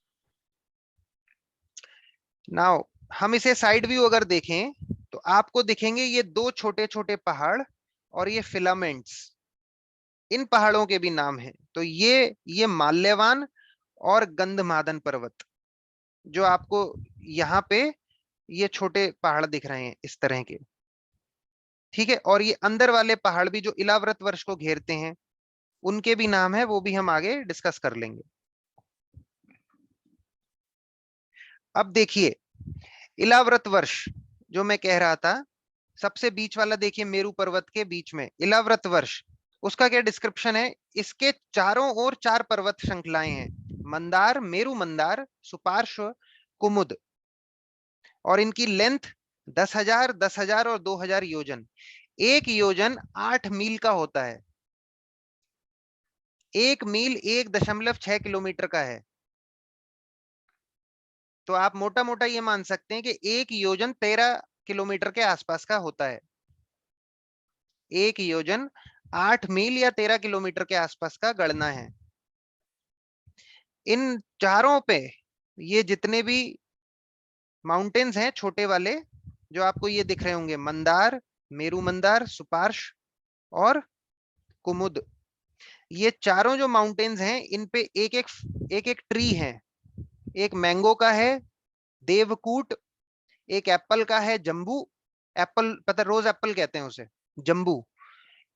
Now हम इसे साइड व्यू अगर देखें तो आपको दिखेंगे ये 2 छोटे छोटे पहाड़ और ये फिलामेंट्स। इन पहाड़ों के भी नाम हैं। तो ये माल्यवान और गंधमादन पर्वत, जो आपको यहाँ पे ये छोटे पहाड़ दिख रहे हैं इस तरह के। ठीक है, और ये अंदर वाले पहाड़ भी जो इलाव्रत वर्ष को घेरते हैं, उनके भी नाम है, वो भी हम आगे डिस्कस कर लेंगे। अब देखिए, इलाव्रत वर्ष जो मैं कह रहा था, सबसे बीच वाला देखिए, मेरू पर्वत के बीच में इलाव्रत वर्ष, उसका क्या डिस्क्रिप्शन है? इसके चारों ओर 4 पर्वत श्रृंखलाएं हैं, मंदार, मेरु मंदार, सुपार्श्व, कुमुद, और इनकी लेंथ 10,000, 10,000 और 2,000 योजन। एक योजन 8 मील का होता है। एक मील 1.6 किलोमीटर का है। तो आप मोटा मोटा ये मान सकते हैं कि एक योजन 13 किलोमीटर के आसपास का होता है। एक योजन 8 मील या 13 किलोमीटर के आसपास का गणना है। इन चारों पे ये जितने भी माउंटेन्स हैं छोटे वाले जो आपको ये दिख रहे होंगे, मंदार, मेरु मंदार, सुपार्श्व और कुमुद, ये चारों जो माउंटेन्स हैं इन पे एक एक ट्री है। एक मैंगो का है देवकूट, एक एप्पल का है जम्बू, एप्पल पता, रोज एप्पल कहते हैं उसे, जम्बू,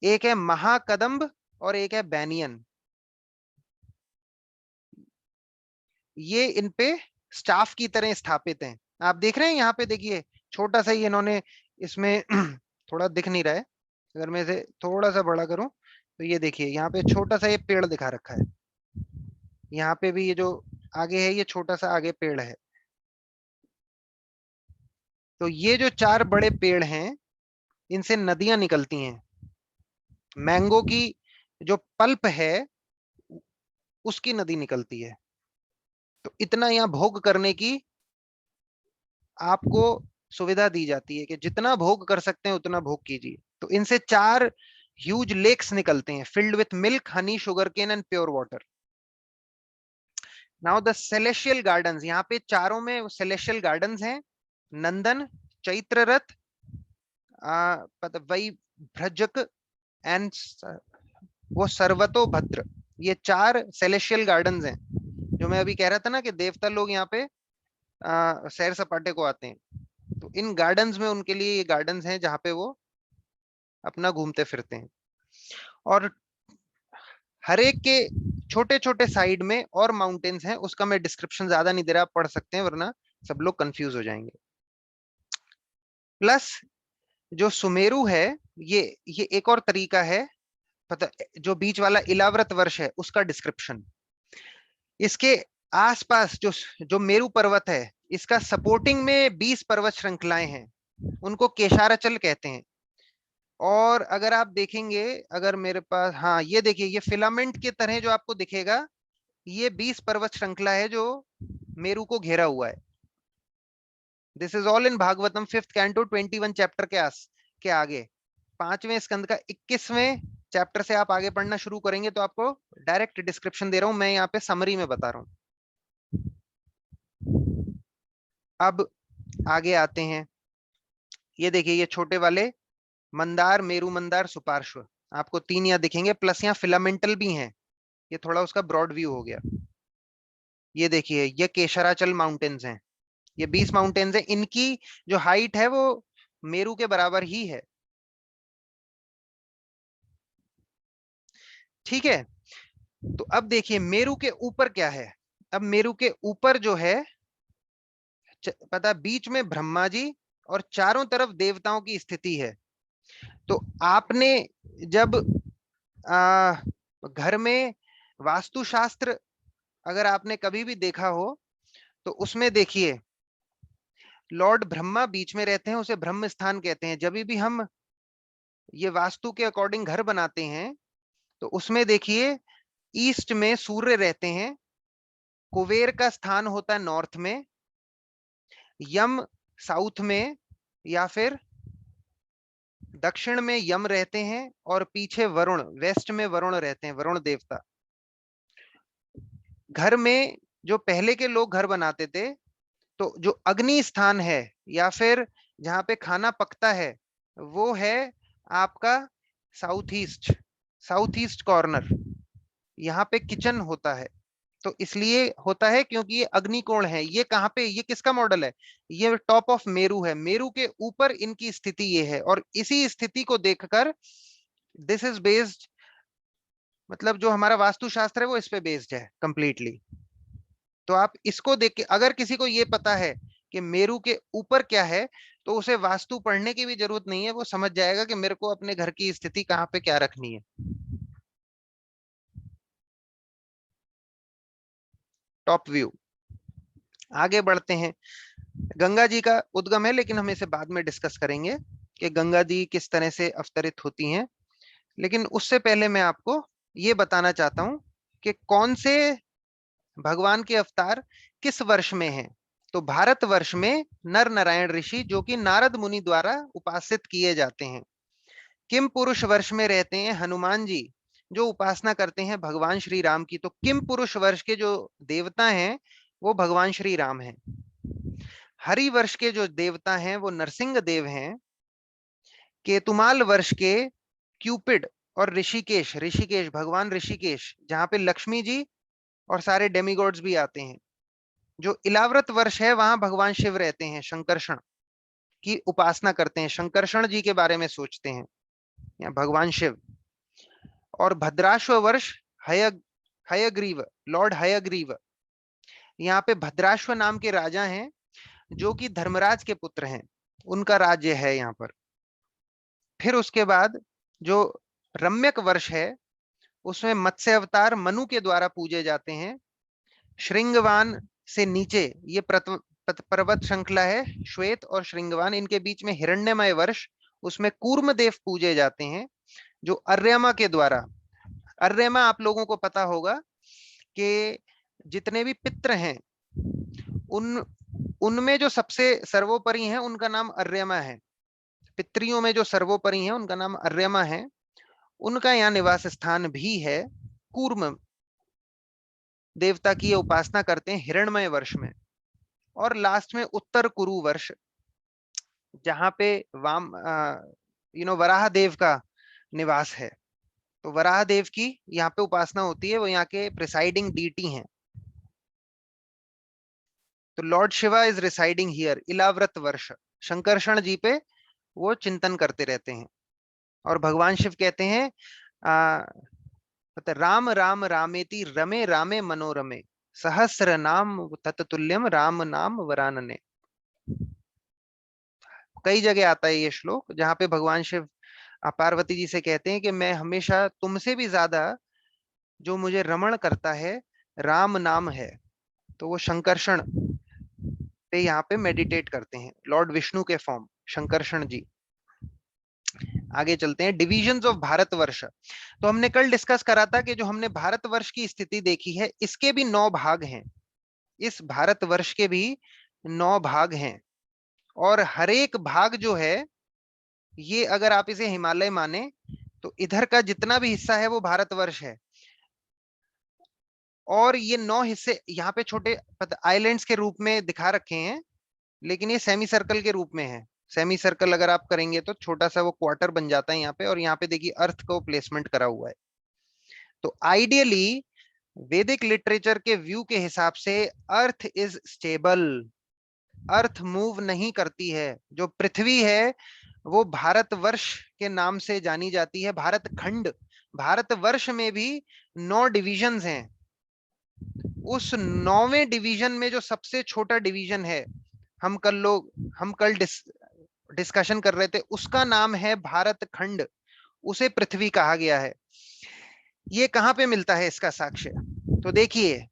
एक है महाकदम्ब और एक है बैनियन। ये इन पे स्टाफ की तरह स्थापित हैं। आप देख रहे हैं यहाँ पे, देखिए छोटा सा ही इन्होंने इसमें थोड़ा दिख नहीं रहा है, अगर मैं इसे थोड़ा सा बड़ा करूं तो ये देखिए यहाँ पे छोटा सा ये पेड़ दिखा रखा है। यहाँ पे भी ये जो आगे है ये छोटा सा आगे पेड़ है। तो ये जो 4 बड़े पेड़ हैं इनसे नदियां निकलती हैं। मैंगो की जो पल्प है उसकी नदी निकलती है। तो इतना यहाँ भोग करने की आपको सुविधा दी जाती है कि जितना भोग कर सकते हैं उतना भोग कीजिए। तो इनसे 4 ह्यूज लेक्स निकलते हैं, filled with milk, honey, sugar cane and pure water. Now the celestial gardens, यहाँ पे चारों में सेलेशियल गार्डन्स हैं। नंदन, चैत्र रथ, वही भ्रजक एंड वो सर्वतोभद्र, ये 4 सेलेशियल गार्डन्स हैं। जो मैं अभी कह रहा था ना कि देवता लोग यहाँ पे सैर सपाटे को आते हैं, तो इन गार्डन्स में उनके लिए ये गार्डन्स हैं जहां पे वो अपना घूमते फिरते हैं। और हर एक के छोटे छोटे साइड में और माउंटेन्स हैं, उसका मैं डिस्क्रिप्शन ज्यादा नहीं दे रहा, आप पढ़ सकते हैं वरना सब लोग कंफ्यूज हो जाएंगे। प्लस जो सुमेरु है ये एक और तरीका है, पता, जो बीच वाला इलाव्रत वर्ष है उसका डिस्क्रिप्शन। इसके आसपास जो जो मेरु पर्वत है इसका सपोर्टिंग में 20 पर्वत श्रृंखलाएं हैं, उनको केशाराचल कहते हैं। और अगर आप देखेंगे, अगर मेरे पास, हाँ ये देखिए, ये फिलामेंट की तरह जो आपको दिखेगा, ये 20 पर्वत श्रृंखला है जो मेरु को घेरा हुआ है। This is all in Bhagavatam 5th canto 21 chapter के आगे 5वें स्कंद का 21वें चैप्टर से आप आगे पढ़ना शुरू करेंगे तो आपको डायरेक्ट डिस्क्रिप्शन दे रहा हूं, मैं यहाँ पे समरी में बता रहा हूं। अब आगे आते हैं, ये देखिए ये छोटे वाले मंदार, मेरु मंदार, सुपार्श्व, आपको 3 यहाँ दिखेंगे, प्लस यहाँ फिलामेंटल भी हैं। ये थोड़ा उसका ब्रॉड व्यू हो गया। ये देखिए ये केशराचल माउंटेन्स हैं, ये 20 माउंटेन्स हैं, इनकी जो हाइट है वो मेरु के बराबर ही है। ठीक है, तो अब देखिए मेरु के ऊपर क्या है। अब मेरु के ऊपर जो है, पता, बीच में ब्रह्मा जी और चारों तरफ देवताओं की स्थिति है। तो आपने जब घर में वास्तुशास्त्र अगर आपने कभी भी देखा हो तो उसमें देखिए लॉर्ड ब्रह्मा बीच में रहते हैं, उसे ब्रह्म स्थान कहते हैं। जब भी हम ये वास्तु के अकॉर्डिंग घर बनाते हैं तो उसमें देखिए ईस्ट में सूर्य रहते हैं, कुबेर का स्थान होता है नॉर्थ में, यम साउथ में, या फिर दक्षिण में यम रहते हैं, और पीछे वरुण, वेस्ट में वरुण रहते हैं, वरुण देवता। घर में जो पहले के लोग घर बनाते थे तो जो अग्नि स्थान है या फिर जहां पे खाना पकता है वो है आपका साउथ ईस्ट कॉर्नर, यहाँ पे किचन होता है। तो इसलिए होता है क्योंकि ये अग्निकोण है। ये कहाँ पे, ये किसका मॉडल है, ये टॉप ऑफ मेरु है, मेरु के ऊपर इनकी स्थिति ये है, और इसी स्थिति को देखकर दिस इज बेस्ड, मतलब जो हमारा वास्तुशास्त्र है वो इस पे बेस्ड है कंप्लीटली। तो आप इसको देख के अगर किसी को ये पता है कि मेरु के ऊपर क्या है तो उसे वास्तु पढ़ने की भी जरूरत नहीं है, वो समझ जाएगा कि मेरे को अपने घर की स्थिति कहाँ पे क्या रखनी है। Top view. आगे बढ़ते हैं। गंगा जी का उद्गम है, लेकिन हम इसे बाद में डिस्कस करेंगे कि गंगा जी किस तरह से अवतरित होती हैं। लेकिन उससे पहले मैं आपको ये बताना चाहता हूं कि कौन से भगवान के अवतार किस वर्ष में हैं। तो भारत वर्ष में नर नारायण ऋषि, जो कि नारद मुनि द्वारा उपासित किए जाते हैं। किम पुरुष वर्ष में रहते हैं हनुमान जी, जो उपासना करते हैं भगवान श्री राम की। तो किम पुरुष वर्ष के जो देवता हैं वो भगवान श्री राम हैं। हरि वर्ष के जो देवता हैं वो नरसिंह देव हैं। केतुमाल वर्ष के क्यूपिड और ऋषिकेश, ऋषिकेश भगवान ऋषिकेश, जहां पे लक्ष्मी जी और सारे डेमिगॉड्स भी आते हैं। जो इलाव्रत वर्ष है वहां भगवान शिव रहते हैं, शंकरषण की उपासना करते हैं, शंकरषण जी के बारे में सोचते हैं या भगवान शिव। और भद्राश्व वर्ष हय हयग्रीव, लॉर्ड हयग्रीव, यहाँ पे भद्राश्व नाम के राजा हैं जो कि धर्मराज के पुत्र हैं, उनका राज्य है यहाँ पर। फिर उसके बाद जो रम्यक वर्ष है उसमें मत्स्य अवतार मनु के द्वारा पूजे जाते हैं। श्रृंगवान से नीचे ये पर्वत श्रृंखला है, श्वेत और श्रृंगवान, इनके बीच में हिरण्यमय वर्ष, उसमें कूर्म देव पूजे जाते हैं जो अर्यमा के द्वारा। अर्यमा आप लोगों को पता होगा कि जितने भी पितृ हैं उनमें जो सबसे सर्वोपरि हैं उनका नाम अर्यमा है। पितरियों में जो सर्वोपरि हैं उनका नाम अर्यमा है। उनका यहाँ निवास स्थान भी है। कूर्म देवता की उपासना करते हैं हिरण्मय वर्ष में। और लास्ट में उत्तर कुरु वर्ष, जहां पे वराह देव का निवास है। तो वराह देव की यहाँ पे उपासना होती है, वो यहाँ के प्रिसाइडिंग डीटी हैं। तो lord Shiva is residing here. Ilavrita Varsha Sankarshana जी पे वो चिंतन करते रहते हैं। और भगवान शिव कहते हैं राम राम रामेति रमे रामे मनोरमे सहस्र नाम तत्तुल्यम राम नाम वरानने। कई जगह आता है ये श्लोक जहां पे भगवान शिव पार्वती जी से कहते हैं कि मैं हमेशा तुमसे भी ज्यादा जो मुझे रमण करता है राम नाम है। तो वो शंकरषण पे यहाँ पे मेडिटेट करते हैं, लॉर्ड विष्णु के फॉर्म शंकरषण जी। आगे चलते हैं। Divisions of Bharatvarsh. तो हमने कल डिस्कस करा था कि जो हमने भारतवर्ष की स्थिति देखी है इसके भी 9 भाग हैं। इस भारतवर्ष के भी 9 भाग हैं। और हर एक भाग जो है ये, अगर आप इसे हिमालय माने तो इधर का जितना भी हिस्सा है वो भारतवर्ष है। और ये 9 हिस्से यहाँ पे छोटे आइलैंड्स के रूप में दिखा रखे हैं, लेकिन ये सेमी सर्कल के रूप में है। सेमी सर्कल अगर आप करेंगे तो छोटा सा वो क्वार्टर बन जाता है यहाँ पे। और यहाँ पे देखिए अर्थ को प्लेसमेंट करा हुआ है। तो आइडियली वैदिक लिटरेचर के व्यू के हिसाब से earth is stable, earth move नहीं करती है। जो पृथ्वी है वो भारतवर्ष के नाम से जानी जाती है। भारत खंड, भारतवर्ष में भी 9 डिविजन्स हैं। उस 9वें डिवीजन में जो सबसे छोटा डिवीजन है, हम कल डिस्कशन कर रहे थे, उसका नाम है भारत खंड। उसे पृथ्वी कहा गया है। ये कहां पे मिलता है इसका साक्ष्य? तो देखिए,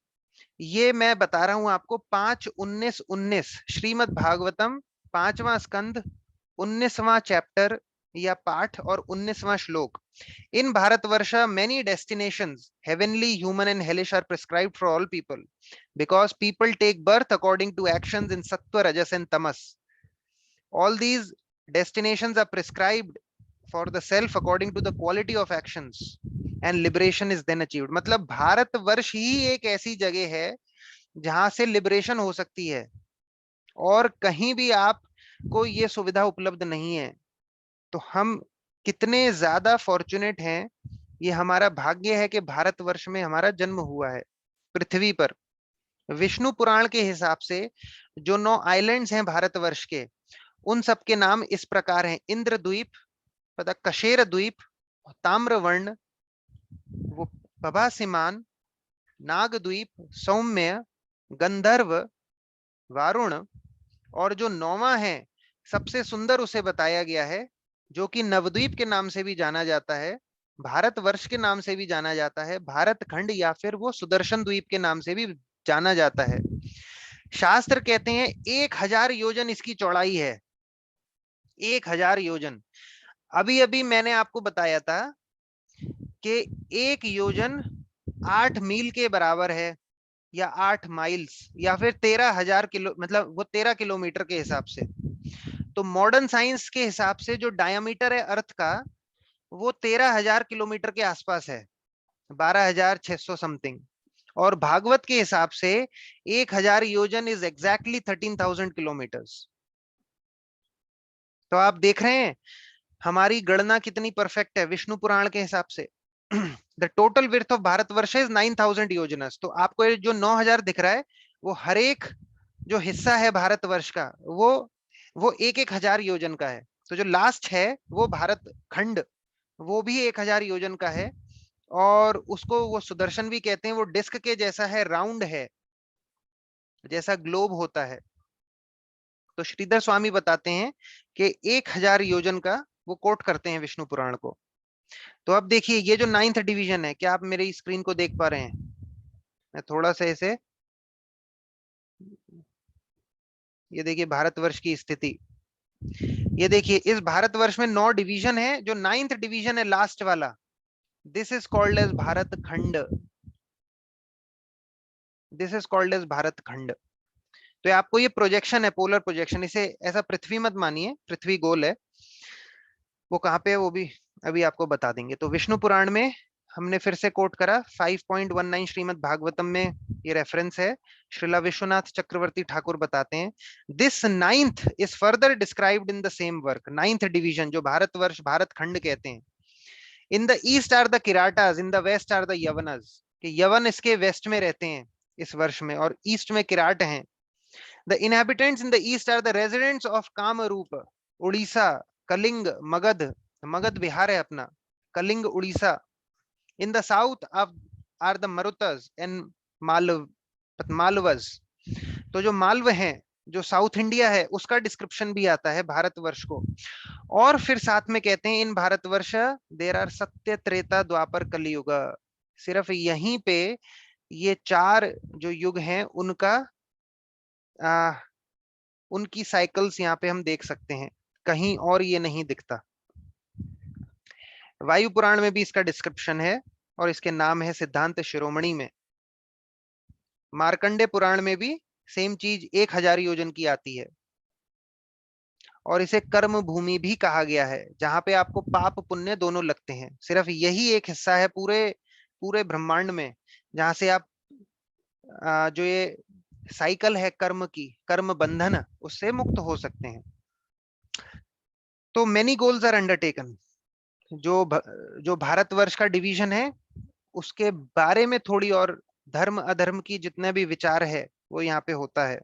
ये मैं बता रहा हूं आपको 5:19:19 श्रीमद् भागवतम 5वां स्कंद 19वां चैप्टर या पाठ और 19वां श्लोक। इन Bharatvarsh many destinations heavenly, human and hellish are prescribed for all people because people take birth according to actions in sattva, rajas and tamas. All these destinations are prescribed for the self according to the quality of actions and liberation is then achieved. मतलब भारतवर्ष ही एक ऐसी जगह है जहां से liberation हो सकती है और कहीं भी आपको ये सुविधा उपलब्ध नहीं है। तो हम कितने ज्यादा फॉर्चुनेट हैं, ये हमारा भाग्य है कि भारतवर्ष में हमारा जन्म हुआ है पृथ्वी पर। विष्णु पुराण के हिसाब से जो 9 आइलैंड्स हैं भारतवर्ष के, उन सब के नाम इस प्रकार हैं। इंद्रद्वीप, कशेर द्वीप, ताम्रवर्ण, वो पभासिमान, नागद्वीप, सौम्य, गंधर्व, वारुण। और जो 9वां है सबसे सुंदर उसे बताया गया है, जो कि नवद्वीप के नाम से भी जाना जाता है, भारतवर्ष के नाम से भी जाना जाता है, भारत खंड, या फिर वो सुदर्शन द्वीप के नाम से भी जाना जाता है। शास्त्र कहते हैं 1000 योजन इसकी चौड़ाई है, 1000 योजन। अभी अभी मैंने आपको बताया था कि 1 योजन 8 मील के बराबर है, या 8 माइल्स, या फिर 13,000 किलो, मतलब वो 13 किलोमीटर के हिसाब से। तो मॉडर्न साइंस के हिसाब से जो डायमीटर है अर्थ का, वो 13,000 किलोमीटर के आसपास है, 12,600 समथिंग। और भागवत के हिसाब से 1000 योजन इज एग्जैक्टली 13,000 किलोमीटर्स। तो आप देख रहे हैं हमारी गणना कितनी परफेक्ट है विष्णु पुराण के हिसाब से। The total width of Bharatvarsh is 9,000 योजनस। तो आपको ये जो 9,000 दिख रहा है, वो हर एक जो हिस्सा है भारतवर्ष का, वो 1,000 योजन का है। तो जो लास्ट है वो भारत खंड, वो भी 1,000 योजन का है। और उसको वो सुदर्शन भी कहते हैं। वो डिस्क के जैसा है, राउंड है, जैसा ग्लोब होता है। तो श्रीधर स्वामी बताते हैं कि 1,000 योजन का वो कोट करते हैं विष्णु पुराण को। तो अब देखिए ये जो 9th डिवीजन है, क्या आप मेरी स्क्रीन को देख पा रहे हैं? मैं थोड़ा सा इसे, ये देखिए भारतवर्ष की स्थिति। ये देखिए इस भारतवर्ष में 9 डिवीजन है। जो 9th डिवीजन है लास्ट वाला, this is called as Bharat Khand. This is called as Bharat Khand. तो आपको ये प्रोजेक्शन है, पोलर प्रोजेक्शन। इसे ऐसा पृथ्वी मत मानिए, पृथ्वी गोल है। वो कहाँ पे है वो भी अभी आपको बता देंगे। तो विष्णु पुराण में हमने फिर से कोट करा 5.19 श्रीमद् भागवतम में ये रेफरेंस है। श्रीला विश्वनाथ चक्रवर्ती ठाकुर बताते हैं, this 9th is further described in the same work. 9th division जो भारतवर्ष, भारत खंड कहते हैं। In the east are the Kiratas, in the west are the Yavanas. कि यवन इसके वेस्ट में रहते हैं इस वर्ष में, और ईस्ट में किराट हैं। The inhabitants in the east are the residents of Kamarup, Orissa, Kalinga, Magadha. Magadha Bihar है अपना, Kalinga Orissa. In the south are the Marutas and Malavas. तो जो मालव हैं, जो साउथ इंडिया है, उसका डिस्क्रिप्शन भी आता है भारतवर्ष को। और फिर साथ में कहते हैं इन भारतवर्ष देर आर सत्य, त्रेता, द्वापर, कलियुग। सिर्फ यहीं पे ये 4 जो युग हैं उनका उनकी साइकिल्स यहाँ पे हम देख सकते हैं, कहीं और ये नहीं दिखता। वायु पुराण में भी इसका डिस्क्रिप्शन है और इसके नाम है सिद्धांत शिरोमणि में। मार्कंडे पुराण में भी सेम चीज 1,000 योजन की आती है। और इसे कर्म भूमि भी कहा गया है, जहां पे आपको पाप पुण्य दोनों लगते हैं। सिर्फ यही एक हिस्सा है पूरे पूरे ब्रह्मांड में जहां से आप जो ये साइकिल है कर्म की, कर्म बंधन, उससे मुक्त हो सकते हैं। तो मेनी गोल्स आर अंडरटेकन। जो भारतवर्ष का डिवीजन है उसके बारे में थोड़ी और धर्म अधर्म की जितने भी विचार है वो यहाँ पे होता है।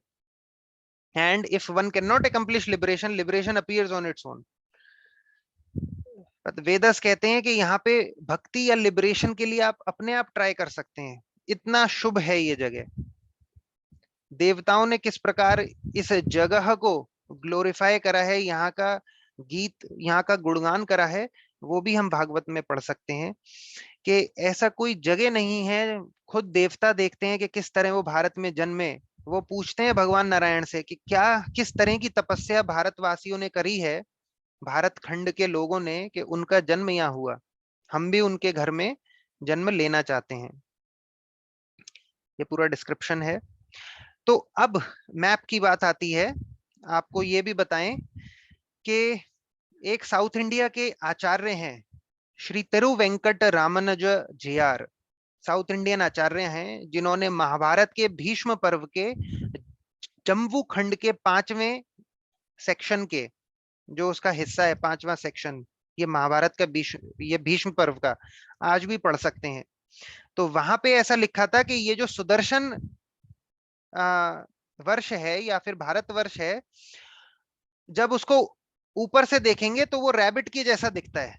And if one can not accomplish liberation, liberation appears on its own. Vedas कहते हैं कि यहाँ पे भक्ति या लिबरेशन के लिए आप अपने आप ट्राई कर सकते हैं। इतना शुभ है ये जगह। देवताओं ने किस प्रकार इस जगह को ग्लोरीफाई करा है, यहाँ का गीत, यहाँ का गुणगान करा है, वो भी हम भागवत में पढ़ सकते हैं। कि ऐसा कोई जगह नहीं है। खुद देवता देखते हैं कि किस तरह वो भारत में जन्मे। वो पूछते हैं भगवान नारायण से कि क्या, किस तरह की तपस्या भारतवासियों ने करी है, भारत खंड के लोगों ने, कि उनका जन्म यहाँ हुआ। हम भी उनके घर में जन्म लेना चाहते हैं। ये पूरा डिस्क्रिप्शन है। तो अब मैप की बात आती है। आपको ये भी बताएं कि एक साउथ इंडिया के आचार्य हैं Shri Tiru Venkata Ramanuja JR. South Indian आचार्य हैं जिन्होंने महाभारत के भीष्म पर्व के जम्बू खंड के 5वें सेक्शन के, जो उसका हिस्सा है 5वां सेक्शन, ये महाभारत का ये भीष्म पर्व का आज भी पढ़ सकते हैं। तो वहां पे ऐसा लिखा था कि ये जो सुदर्शन वर्ष है या फिर भारत वर्ष है, जब उसको ऊपर से देखेंगे तो वो रैबिट की जैसा दिखता है।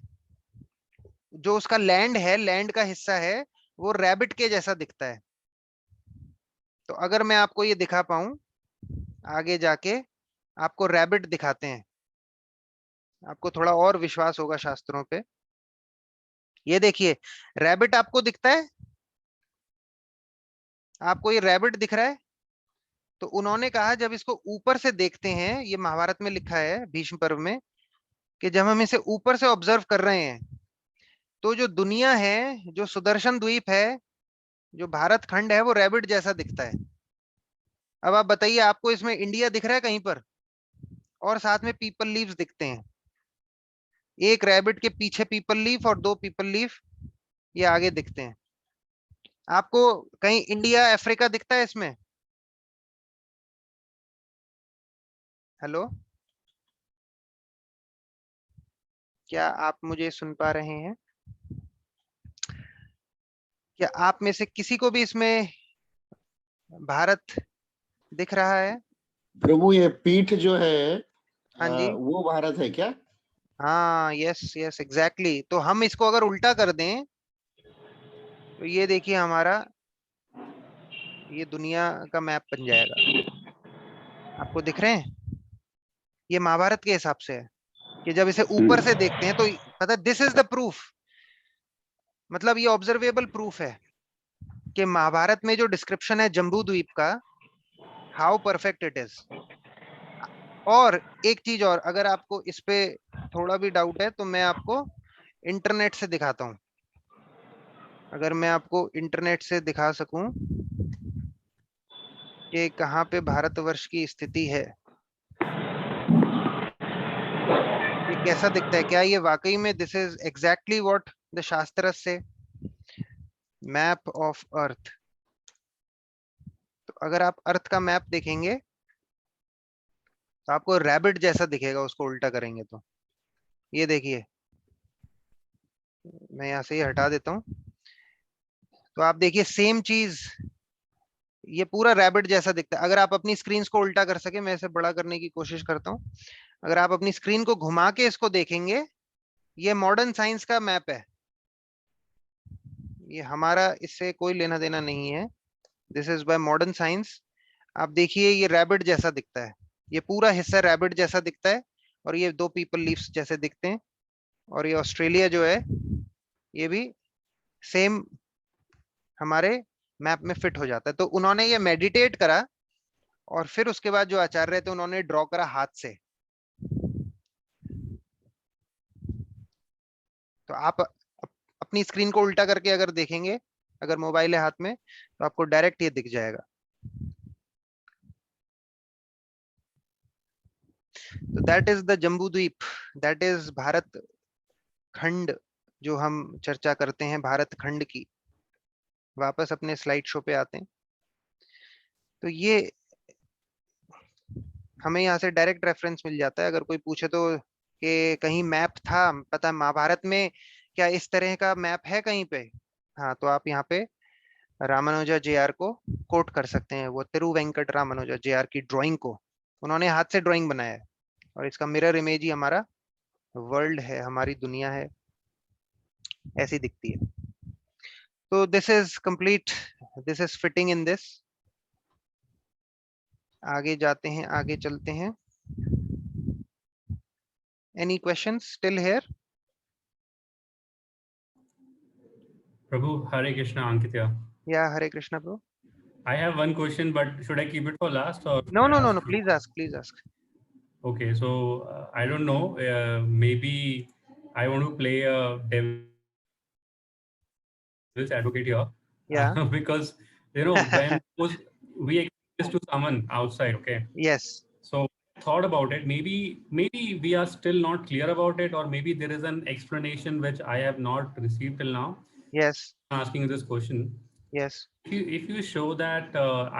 जो उसका लैंड है, लैंड का हिस्सा है, वो रैबिट के जैसा दिखता है। तो अगर मैं आपको ये दिखा पाऊं, आगे जाके आपको रैबिट दिखाते हैं, आपको थोड़ा और विश्वास होगा शास्त्रों पे। ये देखिए रैबिट आपको दिखता है, आपको ये रैबिट दिख रहा है? तो उन्होंने कहा जब इसको ऊपर से देखते हैं, ये महाभारत में लिखा है भीष्म पर्व में, कि जब हम इसे ऊपर से ऑब्जर्व कर रहे हैं तो जो दुनिया है, जो सुदर्शन द्वीप है, जो भारत खंड है, वो रैबिट जैसा दिखता है। अब आप बताइए, आपको इसमें इंडिया दिख रहा है कहीं पर? और साथ में पीपल लीव्स दिखते हैं, एक रैबिट के पीछे पीपल लीफ और दो पीपल लीफ ये आगे दिखते हैं। आपको कहीं इंडिया अफ्रीका दिखता है इसमें? हेलो, क्या आप मुझे सुन पा रहे हैं? क्या आप में से किसी को भी इसमें भारत दिख रहा है?
प्रभु ये पीठ जो है
हाँ जी,
वो भारत है क्या?
हाँ, यस यस एग्जैक्टली। तो हम इसको अगर उल्टा कर दें तो ये देखिए, हमारा ये दुनिया का मैप बन जाएगा। आपको दिख रहे हैं? ये महाभारत के हिसाब से है कि जब इसे ऊपर से देखते हैं तो पता, दिस इज द प्रूफ, मतलब ये ऑब्जर्वेबल प्रूफ है कि महाभारत में जो डिस्क्रिप्शन है जम्बू द्वीप का, हाउ परफेक्ट इट इज। और एक चीज और, अगर आपको इस पे थोड़ा भी डाउट है तो मैं आपको इंटरनेट से दिखाता हूं। अगर मैं आपको इंटरनेट से दिखा सकूं कि कहाँ पे भारतवर्ष की स्थिति है, ये कैसा दिखता है, क्या ये वाकई में this is exactly what the शास्त्र से, मैप ऑफ अर्थ। तो अगर आप अर्थ का मैप देखेंगे तो आपको रैबिट जैसा दिखेगा, उसको उल्टा करेंगे तो। ये देखिए, मैं यहाँ से ये हटा देता हूँ, तो आप देखिए सेम चीज, ये पूरा रैबिट जैसा दिखता है। अगर आप अपनी स्क्रीन को उल्टा कर सके, मैं इसे बड़ा करने की कोशिश करता हूँ। अगर आप अपनी स्क्रीन को घुमा के इसको देखेंगे, ये मॉडर्न साइंस का मैप है, ये हमारा इससे कोई लेना देना नहीं है, this is by modern science. आप देखिए, ये रैबिट जैसा दिखता है, ये पूरा हिस्सा रैबिट जैसा दिखता है, और ये दो पीपल लीव्स जैसे दिखते हैं। और ये ऑस्ट्रेलिया जो है, ये भी सेम हमारे मैप में फिट हो जाता है। तो उन्होंने ये मेडिटेट करा, और फिर उसके बाद जो आचार्य थे उन्होंने ड्रॉ करा हाथ से। तो आप अपनी स्क्रीन को उल्टा करके अगर देखेंगे, अगर मोबाइल है हाथ में, तो आपको डायरेक्ट ये दिख जाएगा। तो दैट इज द जम्बू द्वीप, दैट इज भारत खंड, जो हम चर्चा करते हैं भारत खंड की। वापस अपने स्लाइड शो पे आते हैं। तो ये हमें यहाँ से डायरेक्ट रेफरेंस मिल जाता है, अगर कोई पूछे तो कि कहीं मैप था, पता है महाभारत में क्या इस तरह का मैप है कहीं पे? हाँ, तो आप यहाँ पे रामानुजा जेआर को कोट कर सकते हैं, वो तिरुवेंकट रामानुजा जेआर की ड्राइंग को उन्होंने हाथ से ड्राइंग बनाया है, और इसका मिरर इमेज ही हमारा वर्ल्ड है, हमारी दुनिया है, ऐसी दिखती है। तो this is complete, this is fitting in this. आगे जाते हैं, आगे चलते हैं। Any questions still here?
Prabhu, Hare Krishna, Ankitya.
या Hare Krishna bro.
I have one question, but should I keep it for last or
no
should I
no no
ask
no,
you?
Please ask, please ask.
Okay, so I don't know. Maybe I want to play a devil's advocate here
या
because you know when we explain this to someone outside, okay?
Yes
So I thought about it. Maybe we are still not clear about it, or maybe there is an explanation which I have not received till now.
Yes
I'm asking you this question.
Yes
If you show that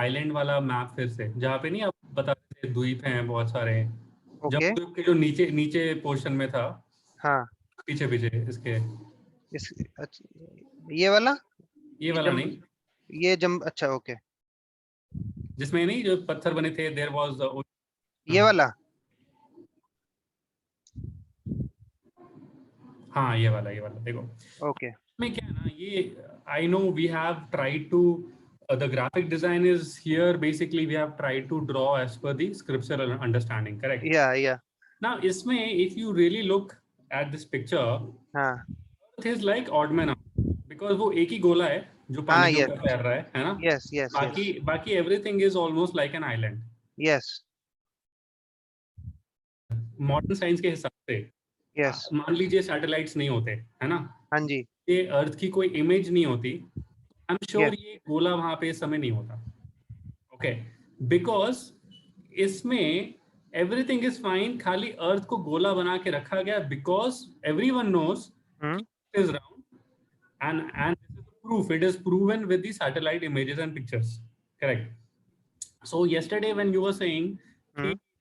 island वाला map फिर से, जहाँ पे नहीं आप बता रहे थे द्वीप हैं बहुत सारे, जब
ओके,
द्वीप के जो नीचे नीचे पोर्शन में था,
हाँ,
पीछे पीछे इसके,
इस ये वाला,
ये
ये
वाला नहीं,
ये जम, अच्छा ओके,
जिसमें नहीं जो पत्थर बने थे, देयर वाज
ये वाला,
हाँ ये वाला देखो
ओके,
में क्या है ना, ये I know we have tried to the graphic design is here, basically we have tried to draw as per the scriptural understanding, correct?
या
Now इसमें if you really look at this picture,
हाँ
Earth is like odd man out, because वो एक ही गोला है जो पानी के
yes,
ऊपर तैर रहा है ना?
yes, yes,
बाकी everything is almost like an island.
yes,
modern science के हिसाब से
yes,
मान लीजिए सैटेलाइट्स नहीं होते, है ना?
हाँ जी,
ये अर्थ की कोई इमेज नहीं होती, आई एम श्योर
yes,
ये गोला वहां पे इस समय नहीं होता. ओके, बिकॉज इसमें एवरीथिंग इज फाइन, खाली अर्थ को गोला बना के रखा गया because everyone knows it is round and this is proof. It is proven with the satellite images and pictures. Correct. So yesterday when you were saying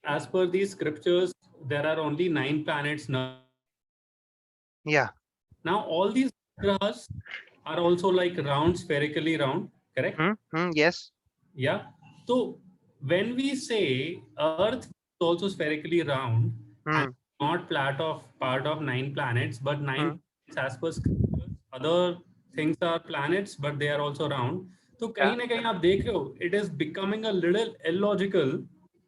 as per these scriptures there are only 9 planets now.
yeah,
Now all these grahas are also like round, spherically round. Correct.
yes,
Yeah. So when we say Earth is also spherically round and not part of 9 planets, but 9 planets as per scriptures, other things are planets, but they are also round. तो कहीं ना कहीं आप देख रहे हो, it is becoming a little illogical.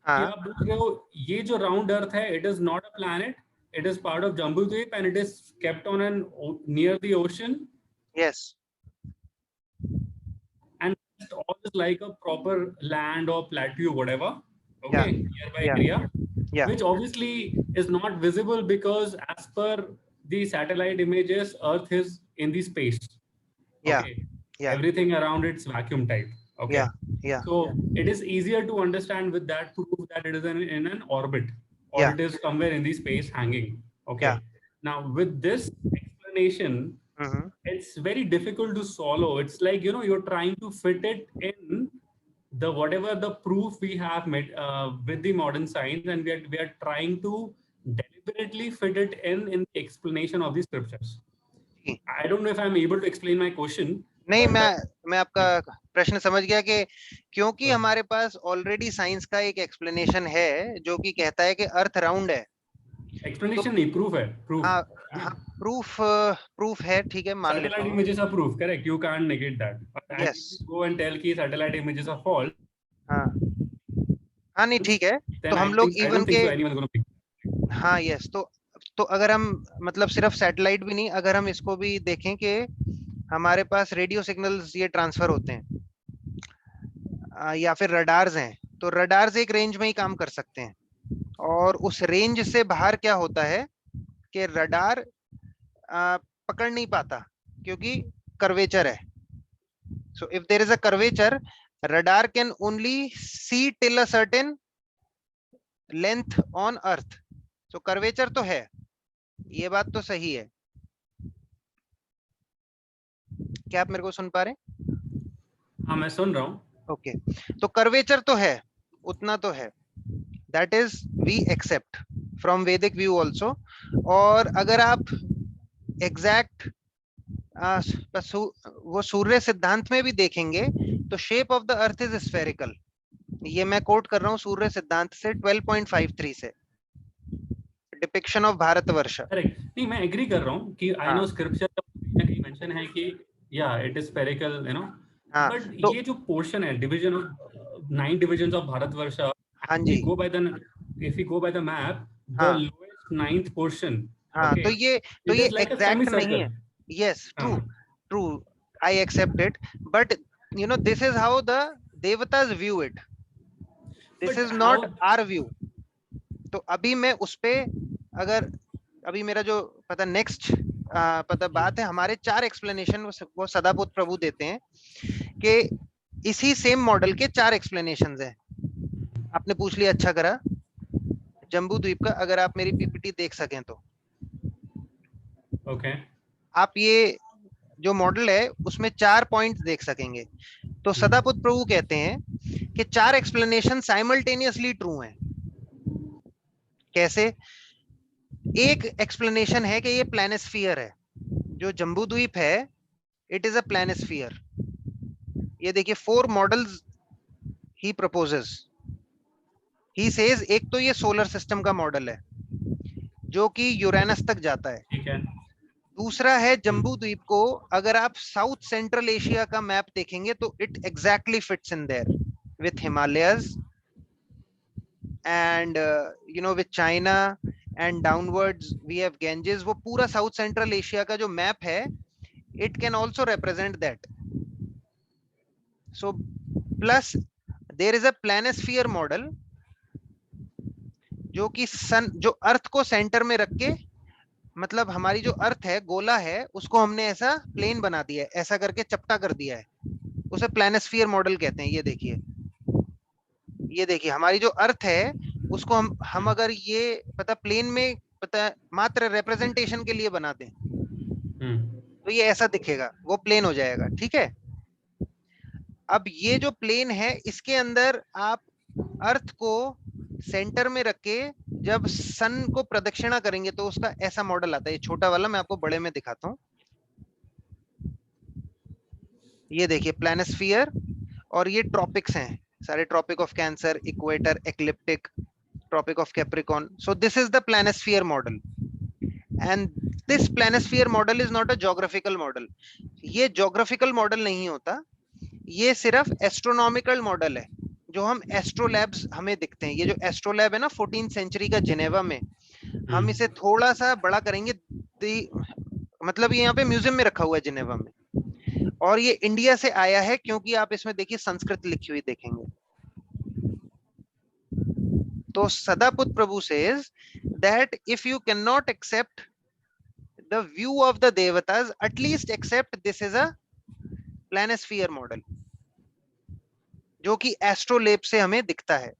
कि आप देख रहे हो ये जो round Earth है, it is not a planet, it is part of Jambudvip and it is kept on an near the ocean.
yes,
And all is like a proper land or plateau, whatever. Okay, nearby area, which obviously is not visible because as per the satellite images, Earth is in the space. Okay, everything around it's vacuum type. Okay, so it is easier to understand with that proof that it is in an orbit or it is somewhere in the space hanging. Okay, now with this explanation, it's very difficult to swallow. It's like, you know, you're trying to fit it in the whatever the proof we have made with the modern science, and we are trying to deliberately fit it in the explanation of the scriptures. I don't know if I'm able to explain my question.
नहीं, मैं आपका प्रश्न समझ गया कि क्योंकि हमारे पास already science का एक एक्सप्लेनेशन है जो कि कहता है कि अर्थ राउंड है.
एक्सप्लेनेशन नहीं, प्रूफ है.
प्रूफ है, ठीक है, मान लेता हूं.
Satellite images are proof, correct? You can't negate that.
Yes.
Go and tell कि satellite images are false.
हाँ नहीं, ठीक है. तो हम लोग इवन के हाँ, यस, तो अगर हम मतलब सिर्फ सैटेलाइट भी नहीं, अगर हम इसको भी देखें कि हमारे पास रेडियो सिग्नल्स ये ट्रांसफर होते हैं या फिर रडार्स हैं, तो रडार्स एक रेंज में ही काम कर सकते हैं और उस रेंज से बाहर क्या होता है कि रडार पकड़ नहीं पाता क्योंकि कर्वेचर है. So if there is a curvature, radar can only see till a certain length on earth. तो कर्वेचर तो है, ये बात तो सही है. क्या आप मेरे को सुन पा रहे हैं?
हाँ, मैं सुन रहा हूँ.
ओके, तो कर्वेचर तो है, उतना तो है. That is we accept from Vedic view also. और अगर आप एग्जैक्ट वो सूर्य सिद्धांत में भी देखेंगे तो shape of the earth is spherical. ये मैं कोट कर रहा हूँ सूर्य सिद्धांत से 12.53 से, डिपिक्शन ऑफ भारतवर्ष.
नहीं, मैं एग्री कर रहा हूँ कि आई नो स्क्रिप्चर कहीं मेंशन है कि या it is spherical, you know, but
तो
ये जो पोर्शन है division of 9 divisions of Bharatvarsh,
हाँ जी,
if we go by the map, the lowest 9th portion.
हाँ,
okay,
तो ये
like
एग्जैक्ट नहीं है. Yes, true, I accept it, but you know, this is how the devatas view it. This is not our view. तो अभी मैं उस पे अगर अभी मेरा जो पता नेक्स्ट पता बात है, हमारे 4 एक्सप्लेनेशन वो सदापुत्र प्रभु देते हैं कि इसी सेम मॉडल के 4 एक्सप्लेनेशंस हैं. आपने पूछ लिया, अच्छा करा. जम्बू द्वीप का अगर आप मेरी पीपीटी देख सकें तो
ओके,
आप ये जो मॉडल है उसमें 4 पॉइंट्स देख सकेंगे. तो सदापुत्र प्रभु कहते हैं कि 4 एक्सप्लेनेशन साइमल्टेनियसली ट्रू हैं. कैसे? एक एक्सप्लेनेशन है कि ये प्लैनेस्फीयर है, जो जम्बू द्वीप है, इट इज अ प्लैनेस्फीयर. ये देखिए 4 models he proposes. He says एक तो ये सोलर सिस्टम का मॉडल है जो कि यूरेनस तक जाता है.
ठीक है.
दूसरा है जम्बू द्वीप को अगर आप साउथ सेंट्रल एशिया का मैप देखेंगे तो it exactly fits in there with Himalayas and you know with China and downwards we have Ganges. वो पूरा साउथ सेंट्रल एशिया का जो मैप है, it can also represent that. So plus there is a planisphere model जो कि सन, जो अर्थ को centre में रख के, मतलब हमारी जो अर्थ है, गोला है, उसको हमने ऐसा प्लेन बना दिया है, ऐसा करके चपटा कर दिया है, उसे प्लैनेस्फीयर मॉडल कहते हैं। ये देखिए, ये देखिए हमारी जो अर्थ है उसको हम अगर ये पता प्लेन में पता मात्र रिप्रेजेंटेशन के लिए बना दें तो ये ऐसा दिखेगा, वो प्लेन हो जाएगा। ठीक है, अब ये जो प्लेन है इसके अंदर आप अर्थ को सेंटर में रख के जब सन को प्रदक्षिणा करेंगे तो उसका ऐसा मॉडल आता है। ये छोटा वाला मैं आपको बड़े में दिखाता हूं। ये देखिए प्लैनेस्फीयर, और ये ट्रॉपिक्स हैं सारे, tropic of Cancer, equator, ecliptic, tropic of Capricorn. So this is the planisphere model, and this planisphere model is not a geographical model. ये ज्योग्राफिकल मॉडल नहीं होता, ये सिर्फ एस्ट्रोनॉमिकल मॉडल है जो हम एस्ट्रोलैब्स हमें दिखते हैं। ये जो एस्ट्रोलैब है ना 14th सेंचुरी का जिनेवा में, हम इसे थोड़ा सा बड़ा करेंगे, मतलब ये यहाँ पे म्यूजियम में रखा हुआ है जिनेवा में, और ये इंडिया से आया है क्योंकि आप इसमें देखिए संस्कृत लिखी हुई देखेंगे। तो सदापुत प्रभु says that if you cannot accept the view of the devatas, at least accept this is a planisphere model, जो कि एस्ट्रोलेब से हमें दिखता है,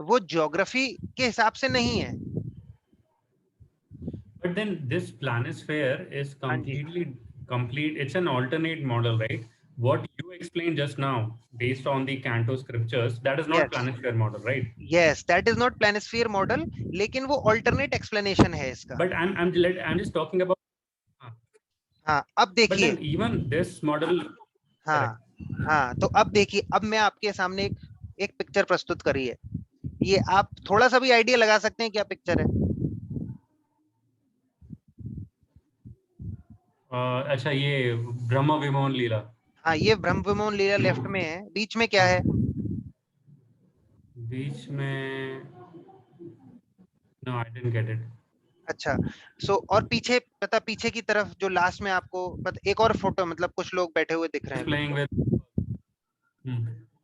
वो ज्योग्राफी के हिसाब से नहीं है।
But then this planisphere is completely complete. It's an alternate model, right? What you explained just now, based on the Canto scriptures, that is not planisphere model, right?
Yes, that is not planisphere model, लेकिन वो alternate explanation है इसका।
But I'm just talking about.
हाँ, अब देखिए।
But then even this model.
हाँ, तो अब देखिए, अब मैं आपके सामने एक पिक्चर प्रस्तुत करी है, ये आप थोड़ा सा भी आइडिया लगा सकते हैं क्या पिक्चर है?
अच्छा, ये ब्रह्म विमोहन लीला।
हाँ, ये ब्रह्म विमोहन लीला लेफ्ट में है, बीच में क्या है?
बीच में no, I didn't get it. अच्छा,
सो और पीछे पता, पीछे की तरफ जो लास्ट में आपको पता एक और फोटो, मतलब कुछ लोग बैठे हुए दिख रहे हैं
प्लेइंग विद,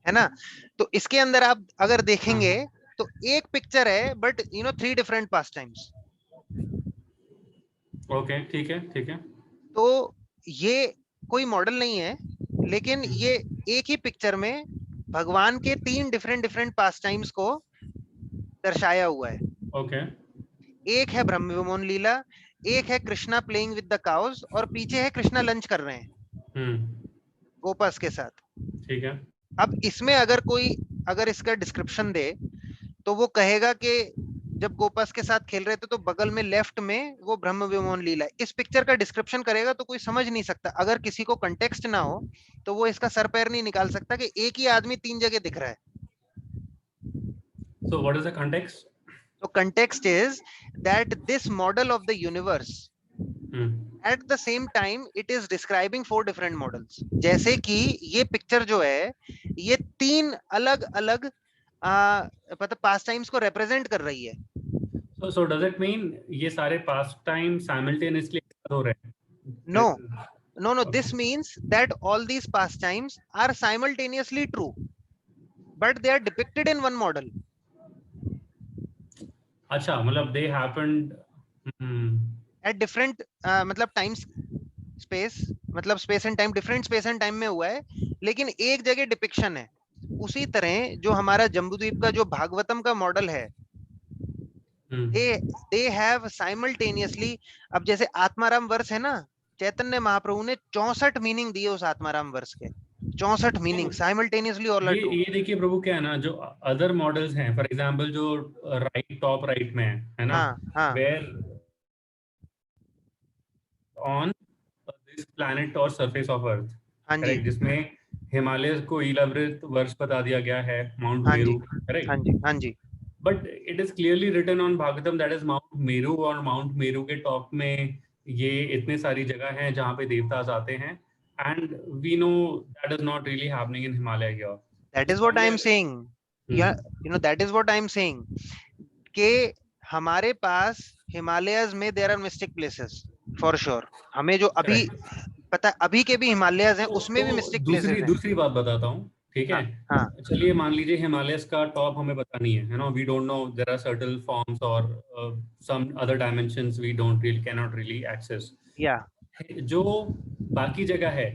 है ना? तो इसके अंदर आप अगर देखेंगे तो एक पिक्चर है, but you know 3 different pass times.
Okay, ठीक है, ठीक है।
तो ये कोई मॉडल नहीं है, लेकिन ये एक ही पिक्चर में भगवान के 3 डिफरेंट पास टाइम्स को दर्शाया हुआ है।
ओके।
एक है ब्रह्म विमोहन लीला, एक है Krishna playing with the cows, और पीछे है कृष्णा लंच कर रहे हैं गोपास के साथ।
ठीक है।
अब इसमें अगर कोई अगर इसका डिस्क्रिप्शन दे तो वो कहेगा कि जब गोपास के साथ खेल रहे थे तो बगल में लेफ्ट में वो ब्रह्म विमोहन लीला है। इस पिक्चर का डिस्क्रिप्शन करेगा तो कोई समझ नहीं सकता, अगर किसी को कंटेक्स्ट ना हो तो वो इसका सर पैर नहीं निकाल सकता कि एक ही आदमी 3 जगह दिख रहा है।
So what is the context?
So context is that this model of the universe at the same time it is describing 4 different models. जैसे कि ये पिक्चर जो है ये 3 अलग अलग पता पास टाइम्स को रिप्रेजेंट कर रही है।
So does it mean ये सारे पास टाइम साइमल्टेनियसली हो रहे हैं?
No, this means that all these pastimes are simultaneously true, but they are depicted in one model.
अच्छा, मतलब they happened
at different मतलब time space, मतलब space and time, different space and time में हुआ है, लेकिन एक जगह डिपिक्शन है। उसी तरह जो हमारा जम्बूद्वीप का जो भागवतम का मॉडल है, they have simultaneously, अब जैसे आत्माराम वर्ष है ना, चैतन्य महाप्रभु ने 64 मीनिंग दिए उस आत्माराम वर्ष के, 64 meaning simultaneously all are true.
ये देखिए प्रभु क्या है ना, जो अदर मॉडल्स हैं, फॉर एग्जांपल जो राइट टॉप राइट में है ना, वेयर ऑन दिस प्लैनेट और सरफेस ऑफ अर्थ, करेक्ट, जिसमें हिमालय को इलावृत वर्ष बता दिया गया है, माउंट मेरू, करेक्ट।
हाँ जी।
But it is clearly written on Bhagavatam that is Mount Meru, और माउंट मेरू के टॉप में ये इतनी सारी जगह हैं जहाँ पे देवतास आते हैं, and we know that is not really happening in Himalaya here.
That is what I am saying. Yeah, you know, that is what I am saying कि हमारे पास हिमालयस में there are mystic places for sure. हमें जो अभी पता, अभी के भी हिमालयस हैं उसमें भी mystic places हैं।
दूसरी बात बताता हूँ, ठीक है।
हाँ
चलिए मान लीजिए हिमालयस का टॉप हमें पता नहीं है, no we don't know, there are certain forms और some other dimensions we don't really cannot really access.
या
जो बाकी जगह है,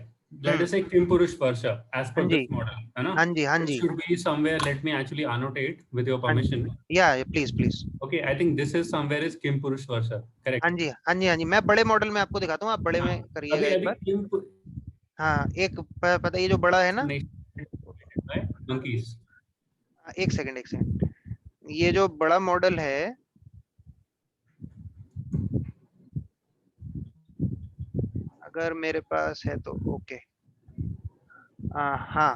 लेट अस से किमपुरुष वर्षा एज पर
हाँ जी
दिस मॉडल, है ना,
हाँ जी हाँ
इट
जी
should be somewhere, let me actually annotate with your
हाँ
permission.
या please please.
Okay, I think this is somewhere is Kimpurusha Varsha, correct?
हाँ जी हाँ जी हाँ जी, मैं बड़े मॉडल में आपको दिखाता हूँ, आप बड़े
हाँ,
में करिएगा
अभी
एक
अभी
बार।
किमपुरुष
हाँ एक पता ये जो बड़ा है ना,
by monkeys.
एक सेकंड, ये जो बड़ा मॉडल है, अगर मेरे पास है तो ओके। हाँ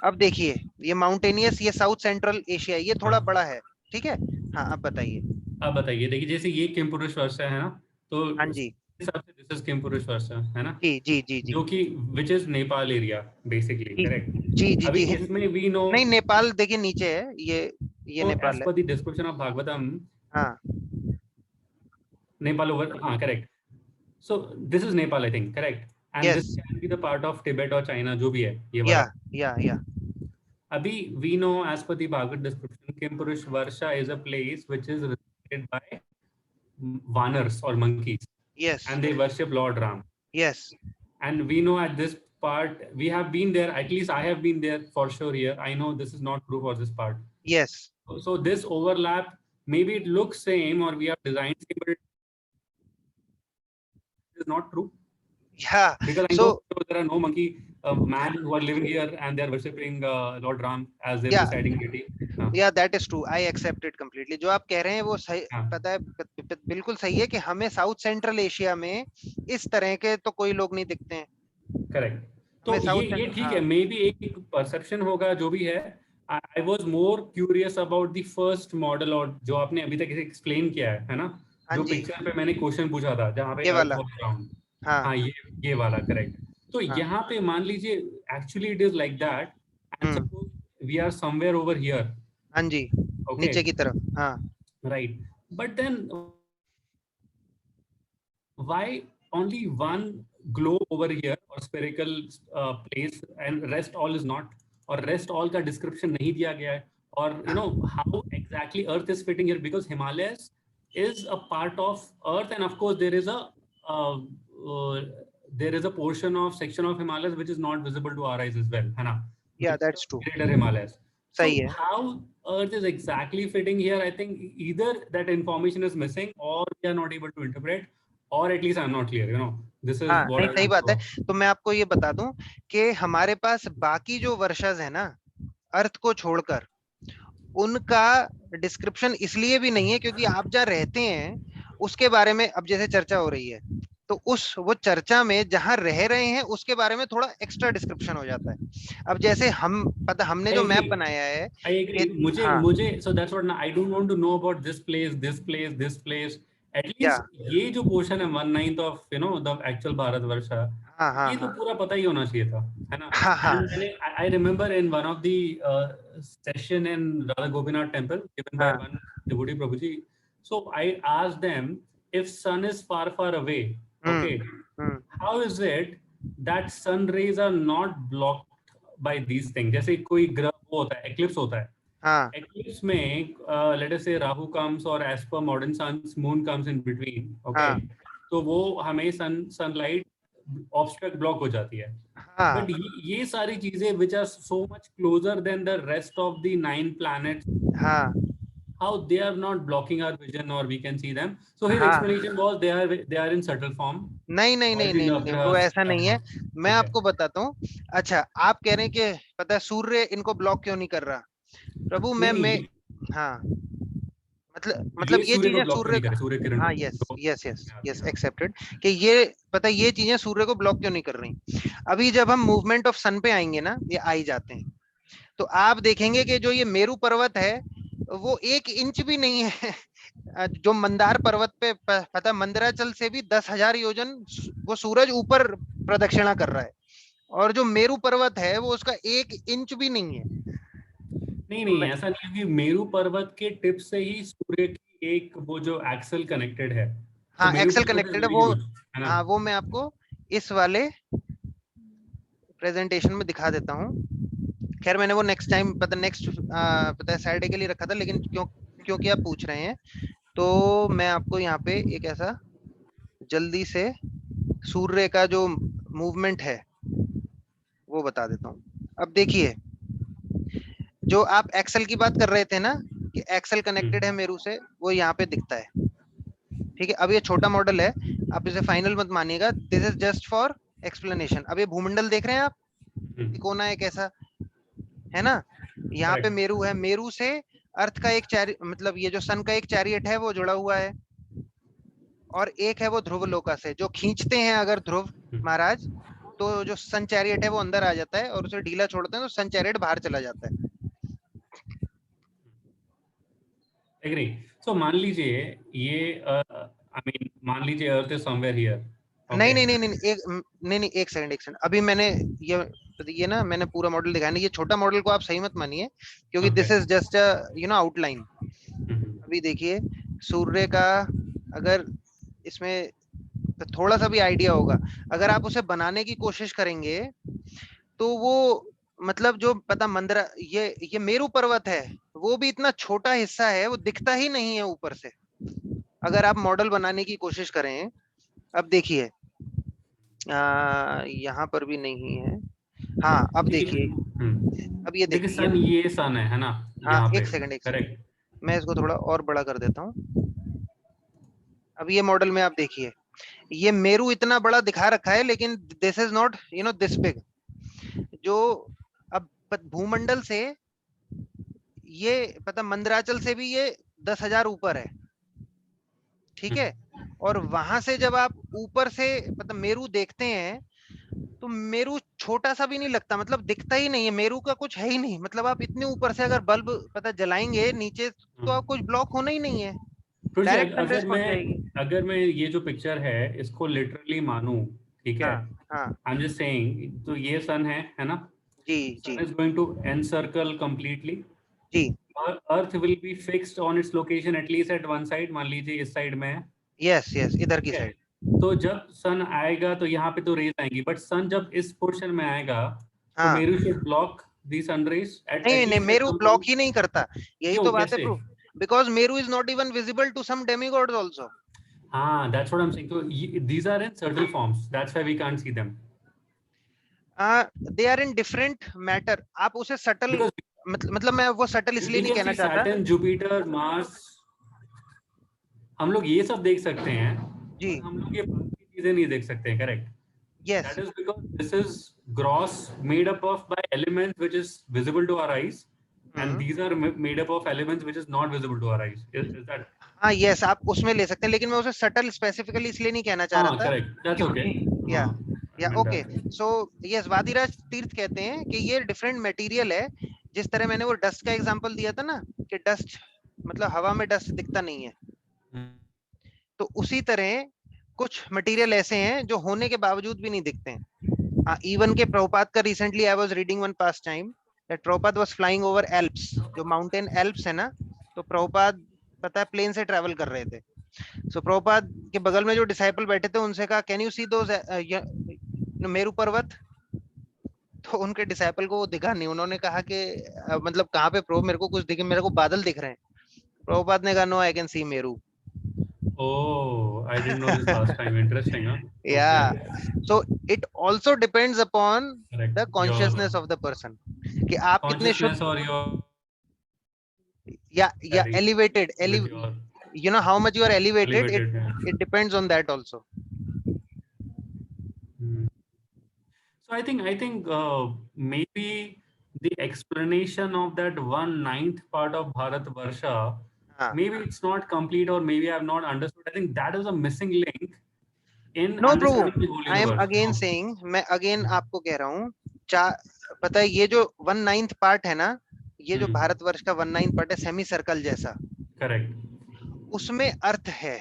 अब देखिए ये माउंटेनियस, ये साउथ सेंट्रल एशिया, ये थोड़ा
हाँ।
बड़ा है, ठीक है। हाँ अब बताइए।
आप बताइए, देखिए जैसे ये किमपुरुष वर्षा है ना, तो
हाँ
इस
जी
हिसाब से दिस इज किमपुरुष वर्षा, है ना,
जी जी जी जी
जो कि which is Nepal area basically,
जी
करेक्ट?
जी जी
अभी
जी
इसमें वी नो,
नहीं नेपाल देखिए नीचे है, ये
तो
नेपाल
एज
है।
पर द डिस्क्रिप्शन ऑफ भागवतम,
हाँ
नेपाल ओवर, हाँ correct. So this is Nepal I think, correct, and this
yes
can be the part of Tibet और चाइना, जो भी है ये
या
वाला।
या
अभी we know as per the Bhagavata description, Kimpurusha Varsha is a place which is represented by vanars or monkeys,
yes
and they worship Lord Ram.
Yes
And we know at this part, we have been there, at least I have been there for sure here. I know this is not true for this part.
Yes
So this overlap, maybe it looks same or we have designed same, but it is not true.
या
Because I
so
know there are no monkey man who are living here and they are worshipping Lord Ram as their
Yeah.
presiding deity.
Yeah that is true, I accept it completely. जो आप कह रहे हैं वो सही,
हाँ।
पता है बिल्कुल सही है कि हमें साउथ सेंट्रल एशिया में इस तरह के तो कोई लोग नहीं दिखते हैं।
करेक्ट, तो
हमें साउथ
ये ठीक
हाँ
है, मे बी एक परसेप्शन होगा, जो भी है। I was more curious about the first model, और जो आपने अभी तक एक्सप्लेन किया है ना,
हाँ
जो
जी
पिक्चर पे मैंने क्वेश्चन पूछा था जहाँ पे
ये
अर्थ
वाला
वाज राउंड,
हाँ
हाँ ये वाला, करेक्ट। तो
हाँ
यहाँ पे मान लीजिए actually it is like that, and suppose we are somewhere over here,
हाँ जी
ओके,
नीचे की तरफ हाँ
right, but then why only one globe over here or spherical place and rest all is not, or rest all का description नहीं दिया गया है, or you know how exactly earth is fitting here, because Himalayas is a part of earth, and of course there is a portion of section of Himalayas which is not visible to our eyes as well, है ना,
या that's true,
greater Himalayas.
सही
So
है।
how earth is exactly fitting here, I think either that information is missing or we are not able to interpret, or at least I'm not clear, you know, this is
हाँ
what
नहीं
I
सही
want
बात
to
है। तो मैं आपको ये बता दूं कि हमारे पास बाकी जो वर्षाज है ना, अर्थ को छोड़कर, उनका डिस्क्रिप्शन इसलिए भी नहीं है क्योंकि आप जहाँ रहते हैं उसके बारे में अब जैसे चर्चा हो रही है, तो वो चर्चा में जहां रह रहे हैं उसके बारे में थोड़ा एक्स्ट्रा डिस्क्रिप्शन हो जाता है। अब जैसे हमने जो मैप बनाया है,
I agree.
हाँ
मुझे so that's what I don't want to know about this place. At least ये जो पोर्शन है 1/9 of you know the actual Bharatvarsh,
हाँ
ये तो पूरा पता ही होना चाहिए था, है ना।
हाँ हाँ
I remember in one of the session in Radha Gopinath temple given by one devotee Prabhuji, so I asked them, if sun is far away, okay, how is it that sun rays are not blocked by these things? जैसे कोई ग्रह होता है, eclipse होता है, eclipse में let us say Rahu comes, or as per modern science moon comes in between, okay, तो वो हमें sunlight obstruct block हो जाती है, but ये सारी चीजें which are so much closer than the rest of the 9 planets, how they are not blocking our vision or we can see them. So his explanation was they are in subtle form.
नहीं वो ऐसा नहीं है। मैं आपको बताता हूँ। अच्छा आप कह रहे हैं कि पता है सूर्य इनको ब्लॉक क्यों नहीं कर रहा, प्रभु मैं हाँ मतलब ये चीजें सूर्य हाँ यस एक्सेप्टेड कि ये पता है ये चीजें सूर्य को ब्लॉक क्यों नहीं कर रही। अभी जब हम मूवमेंट ऑफ सन पे आएंगे ना, ये आ ही जाते हैं, तो आप देखेंगे कि जो ये मेरू पर्वत है वो 1 इंच भी नहीं है। जो मंदार पर्वत पे पता मंदराचल से भी 10,000 योजन वो सूरज ऊपर प्रदक्षिणा कर रहा है, और जो मेरू पर्वत है वो उसका 1 इंच भी नहीं है।
नहीं ऐसा नहीं है कि मेरू पर्वत के टिप से ही सूर्य की एक वो जो एक्सल कनेक्टेड है,
हाँ एक्सल कनेक्टेड है वो, हाँ वो मैं आपको इस वाले प्रेजेंटेशन में दिखा देता हूँ। खैर मैंने वो नेक्स्ट टाइम पता है सैटरडे के लिए रखा था, लेकिन क्योंकि आप पूछ रहे हैं तो मैं आपको यहाँ पे एक ऐसा जल्दी से सूर्य का जो मूवमेंट है वो बता देता हूँ। अब देखिए, जो आप एक्सेल की बात कर रहे थे ना कि एक्सेल कनेक्टेड है मेरू से, वो यहाँ पे दिखता है। ठीक है, अब ये छोटा मॉडल है, आप इसे फाइनल मत मानिएगा, this is just for explanation. अब ये भूमंडल देख रहे हैं आप, कोना है कैसा है ना, यहाँ पे मेरू है, मेरू से अर्थ का एक मतलब ये जो सन का एक चैरियट है वो जुड़ा हुआ है, और एक है वो ध्रुव लोका से, जो खींचते हैं अगर ध्रुव महाराज तो जो सन चैरियट है वो अंदर आ जाता है, और उसे ढीला छोड़ते हैं तो सन चैरियट बाहर चला जाता है।
एग्री। सो मान लीजिए ये आई मीन मान लीजिए अर्थ इज समवेयर हियर।
नहीं, एक सेकंड अभी मैंने ये ना मैंने पूरा मॉडल दिखाया नहीं, ये छोटा मॉडल को आप सही मत मानिए, क्योंकि दिस इज जस्ट आउटलाइन। अभी देखिए सूर्य का, अगर इसमें थोड़ा सा भी आइडिया होगा, अगर आप उसे बनाने की कोशिश करेंगे तो वो मतलब जो पता मंदरा ये मेरू पर्वत है, वो भी इतना छोटा हिस्सा है, वो दिखता ही नहीं है ऊपर से, अगर आप मॉडल बनाने की कोशिश करें। अब देखिए यहाँ पर भी नहीं है, हाँ अब देखिए, अब ये देखिए
सन, ये सन है ना।
हाँ एक सेकंड करेक्ट, मैं इसको थोड़ा और बड़ा कर देता हूँ। अब ये मॉडल में आप देखिए, ये मेरू इतना बड़ा दिखा रखा है, लेकिन this is not this big. जो अब भूमंडल से ये पता मंदराचल से भी ये 10,000 ऊपर है, ठीक है, और वहां से जब आप ऊपर से मतलब मेरू देखते हैं तो मेरू छोटा सा भी नहीं लगता, मतलब दिखता ही नहीं है, मेरू का कुछ है ही नहीं, मतलब आप इतने ऊपर से अगर बल्ब पता जलाएंगे नीचे तो आप कुछ ब्लॉक होना ही नहीं है, डायरेक्ट सनराइज पहुंच जाएगी।
अगर मैं ये जो पिक्चर है इसको लिटरली मानूं, ठीक है,
हाँ
आई एम जस्ट सेइंग, तो ये सन है ना,
जी
sun is going to encircle completely
जी,
earth will be fixed on its location at least at one side, मान लीजिए इस साइड में है,
यस इधर की साइड,
तो जब सन आएगा तो यहाँ पे तो रेज आएंगी, बट सन जब इस पोर्शन में आएगा तो Meru should block the sun rays at
नहीं मेरू ब्लॉक ही नहीं करता, यही तो बात है proof, because Meru is not even visible to some demigods also.
that's what I'm saying. So these are in subtle forms, that's why we can't see them.
They are in different matter. आप उसे subtle मतलब मैं वो subtle इसलिए नहीं कहना चाहता।
Saturn, Jupiter, Mars, हम लोग ये सब देख सकते हैं जी, हम लोग ये बाकी चीजें नहीं देख सकते हैं, correct? Yes. That is because this is gross, made up of by elements which is visible to our eyes, and these are made up of elements which is not visible to our eyes. Is that? हाँ
yes, आप उसमें ले सकते हैं, लेकिन मैं उसे subtle specifically इसलिए नहीं कहना चाह रहा था।
Correct, that's okay.
या ओके, सो यस वादिराज तीर्थ कहते हैं कि ये डिफरेंट मटेरियल है, जिस तरह मैंने वो डस्ट का एग्जांपल दिया था ना कि डस्ट मतलब हवा में डस्ट दिखता नहीं है, तो उसी तरह कुछ मटेरियल ऐसे हैं जो होने के बावजूद भी नहीं दिखते हैं। इवन के प्रभुपाद का recently I was reading one past time that Prabhupada was flying over Alps, जो माउंटेन एल्प्स है ना, तो प्रभुपाद पता है प्लेन से ट्रैवल कर रहे थे, सो प्रभुपाद के बगल में जो डिसाइपल बैठे थे उनसे कहा कैन यू सी दोस मेरू पर्वत, तो उनके डिसाइपल को वो दिखा नहीं, उन्होंने कहा कि मतलब कहाँ पे प्रभु, मेरे को कुछ दिखे, मेरे को बादल दिख रहे हैं। प्रभुपाद ने कहा no I can see Meru.
Oh, I didn't know this last time. Interesting, huh?
Yeah. Okay. So it also depends upon
Correct.
the consciousness of the person. कि आप कितने शुद्ध
or your
elevated, you know how much you are elevated, it depends on that also.
So I think maybe the explanation of that 1/9 part of Bharatvarsha, maybe it's not complete, or maybe I have not understood. I think that is a missing link in understanding the whole universe.
I am again saying, मैं again आपको कह रहा हूँ, पता है ये जो 1/9 part है ना, ये जो भारतवर्ष का 1/9 part है सेमी सर्कल जैसा,
करेक्ट,
उसमें अर्थ है,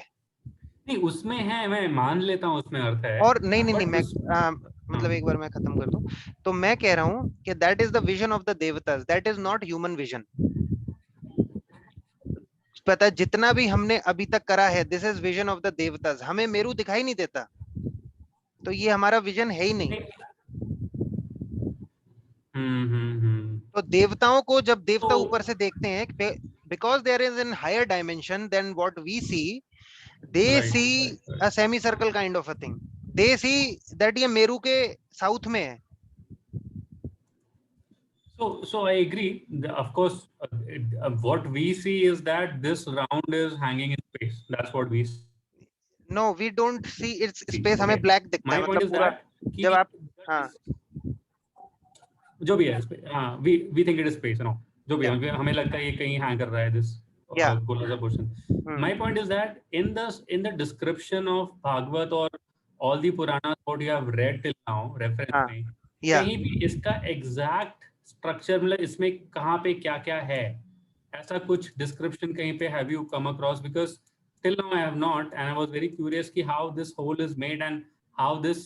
नहीं उसमें है, मैं मान लेता हूँ उसमें अर्थ है,
और नहीं मैं मतलब एक बार मैं खत्म कर दूं, तो मैं कह रहा हूँ कि that is the vision of the devatas, that is not human vision. पता है जितना भी हमने अभी तक करा है, this is vision of the devatas, हमें मेरू दिखाई नहीं देता, तो ये हमारा विजन है ही नहीं। तो देवताओं को जब देवता
तो
ऊपर से देखते हैं, because there is in higher dimension then what we see, they see a semi circle kind of a thing, they see that ये मेरू के साउथ में है.
So I agree. Of course, what we see is that this round is hanging in space. That's what we see.
No we don't see it's space.
Okay.
हमें black दिखता
My
है,
point
मतलब
is
पूरा
that
जब आप, हाँ
जो भी है हाँ, we think it is space, no, जो भी है, हमें लगता है ये कहीं हैंग कर रहा है this गोला सा portion. My point is that in the description of Bhagavad or all the Puranas what you have read till now reference में कहीं भी इसका exact structure मतलब इसमें कहाँ पे क्या क्या है ऐसा कुछ description कहीं पे have you come across? Because till now I have not, and I was very curious कि how this hole is made and how this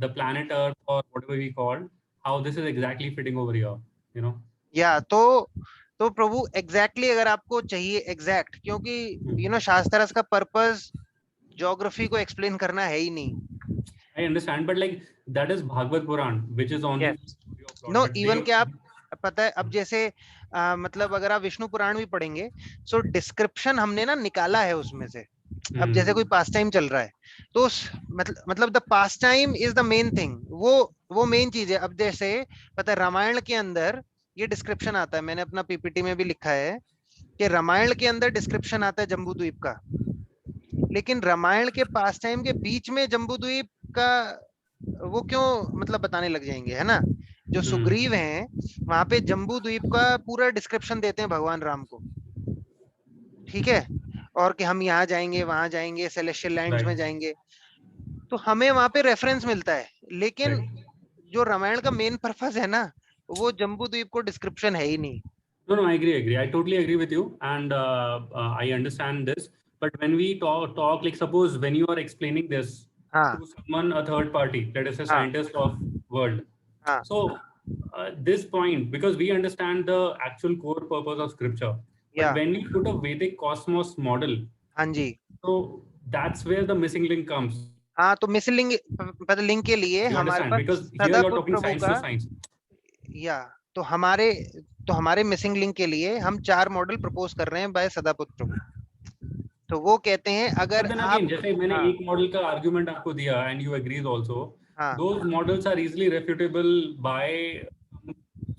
the planet Earth or whatever we call, how this is exactly fitting over here, you know.
या तो प्रभु exactly अगर आपको चाहिए exact, क्योंकि you know शास्त्रार्थ का purpose geography को एक्सप्लेन करना है ही नहीं.
I understand, but like that is Bhagavad Puran, which is only
no even क्या आप पता है अब जैसे मतलब अगर आप विष्णु पुराण भी पढ़ेंगे, सो डिस्क्रिप्शन हमने ना निकाला है उसमें से. अब जैसे कोई पास टाइम चल रहा है तो मतलब the pass time is the main thing, वो मेन चीज है. अब जैसे पता है रामायण के अंदर ये डिस्क्रिप्शन आता है, मैंने अपना पीपीटी में भी लिखा है कि रामायण के अंदर डिस्क्रिप्शन आता है जम्बूद्वीप का, लेकिन रामायण के पास टाइम के बीच में जम्बूद्वीप का वो क्यों मतलब बताने लग जाएंगे, है ना. जो सुग्रीव हैं वहां पे जम्बूद्वीप का पूरा डिस्क्रिप्शन देते हैं भगवान राम को, ठीक है, और कि हम यहाँ जाएंगे वहां जाएंगे सेलेस्टियल लैंड्स में जाएंगे, तो हमें वहां पे रेफरेंस मिलता है. लेकिन जो रामायण का मेन पर्पस है ना, वो जम्बूद्वीप को डिस्क्रिप्शन है ही नहीं.
No, I agree. I totally agree with you, and I understand this. But when we talk, like suppose when you are explaining this to someone, a third party, that is a scientist of world. So this point, because we understand the actual core purpose of scripture, but when we put a Vedic cosmos model,
हाँ जी,
so that's where the missing link comes.
हाँ तो missing link के लिए हमारे पास सदापुत्र प्रभु का, या तो हमारे मिसिंग लिंक के लिए हम 4 मॉडल प्रपोज कर रहे हैं बाय सदापुत्र प्रभु. तो वो कहते हैं अगर आप
जैसे मैंने एक मॉडल का आर्गुमेंट आपको दिया and you agrees also, those models are easily refutable by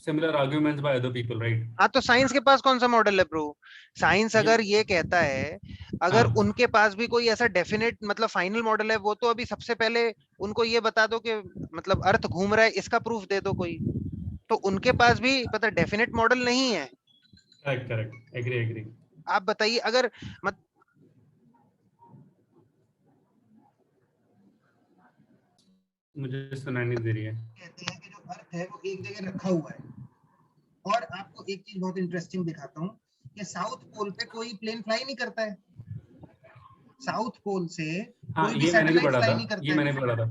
similar arguments by other people, right?
हाँ तो साइंस के पास कौन सा मॉडल है प्रभु? साइंस अगर ये कहता है, अगर उनके पास भी कोई ऐसा डेफिनेट मतलब फाइनल मॉडल है, वो तो अभी सबसे पहले उनको ये बता दो कि मतलब अर्थ घूम रहा है, इसका प्रूफ दे दो कोई. तो उनके पास भी पता डेफिनेट मॉडल नहीं है.
Correct, agree.
आप बताइए अगर
मुझे सुनाई नहीं दे रही है.
कहते हैं कि जो अर्थ है वो एक जगह रखा हुआ है, और आपको एक चीज बहुत इंटरेस्टिंग दिखाता हूँ कि साउथ पोल पे कोई प्लेन फ्लाई नहीं करता है. साउथ पोल से कोई भी सैटेलाइट फ्लाई नहीं करता है.
ये मैंने भी पढ़ा था.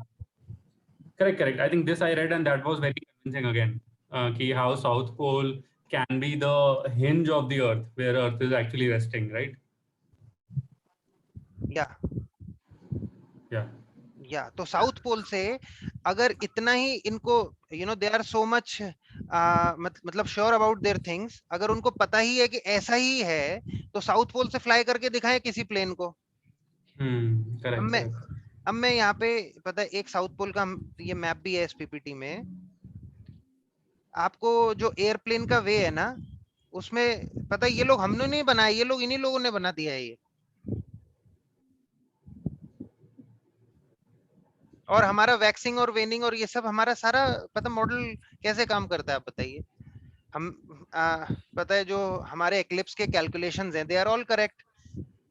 Correct. I think this I read and that was very convincing again. Ki how South Pole can be the hinge of the Earth, where Earth is actually resting, right?
या तो साउथ पोल से अगर इतना ही इनको they are so much मतलब sure about their things, अगर उनको पता ही है कि ऐसा ही है, तो साउथ पोल से फ्लाई करके दिखाएं किसी प्लेन को. अब मैं यहाँ पे पता है एक साउथ पोल का ये मैप भी है इस पीपीटी में. आपको जो एयरप्लेन का वे है ना, उसमें पता है ये लोग हमने नहीं बनाया, ये लोग इन्हीं लोगों ने बना दिया है ये. और हमारा वैक्सिंग और वेनिंग और ये सब हमारा सारा पता मॉडल कैसे काम करता है आप बताइए. हम पता है जो हमारे एक्लिप्स के कैलकुलेशंस हैं, दे आर ऑल करेक्ट.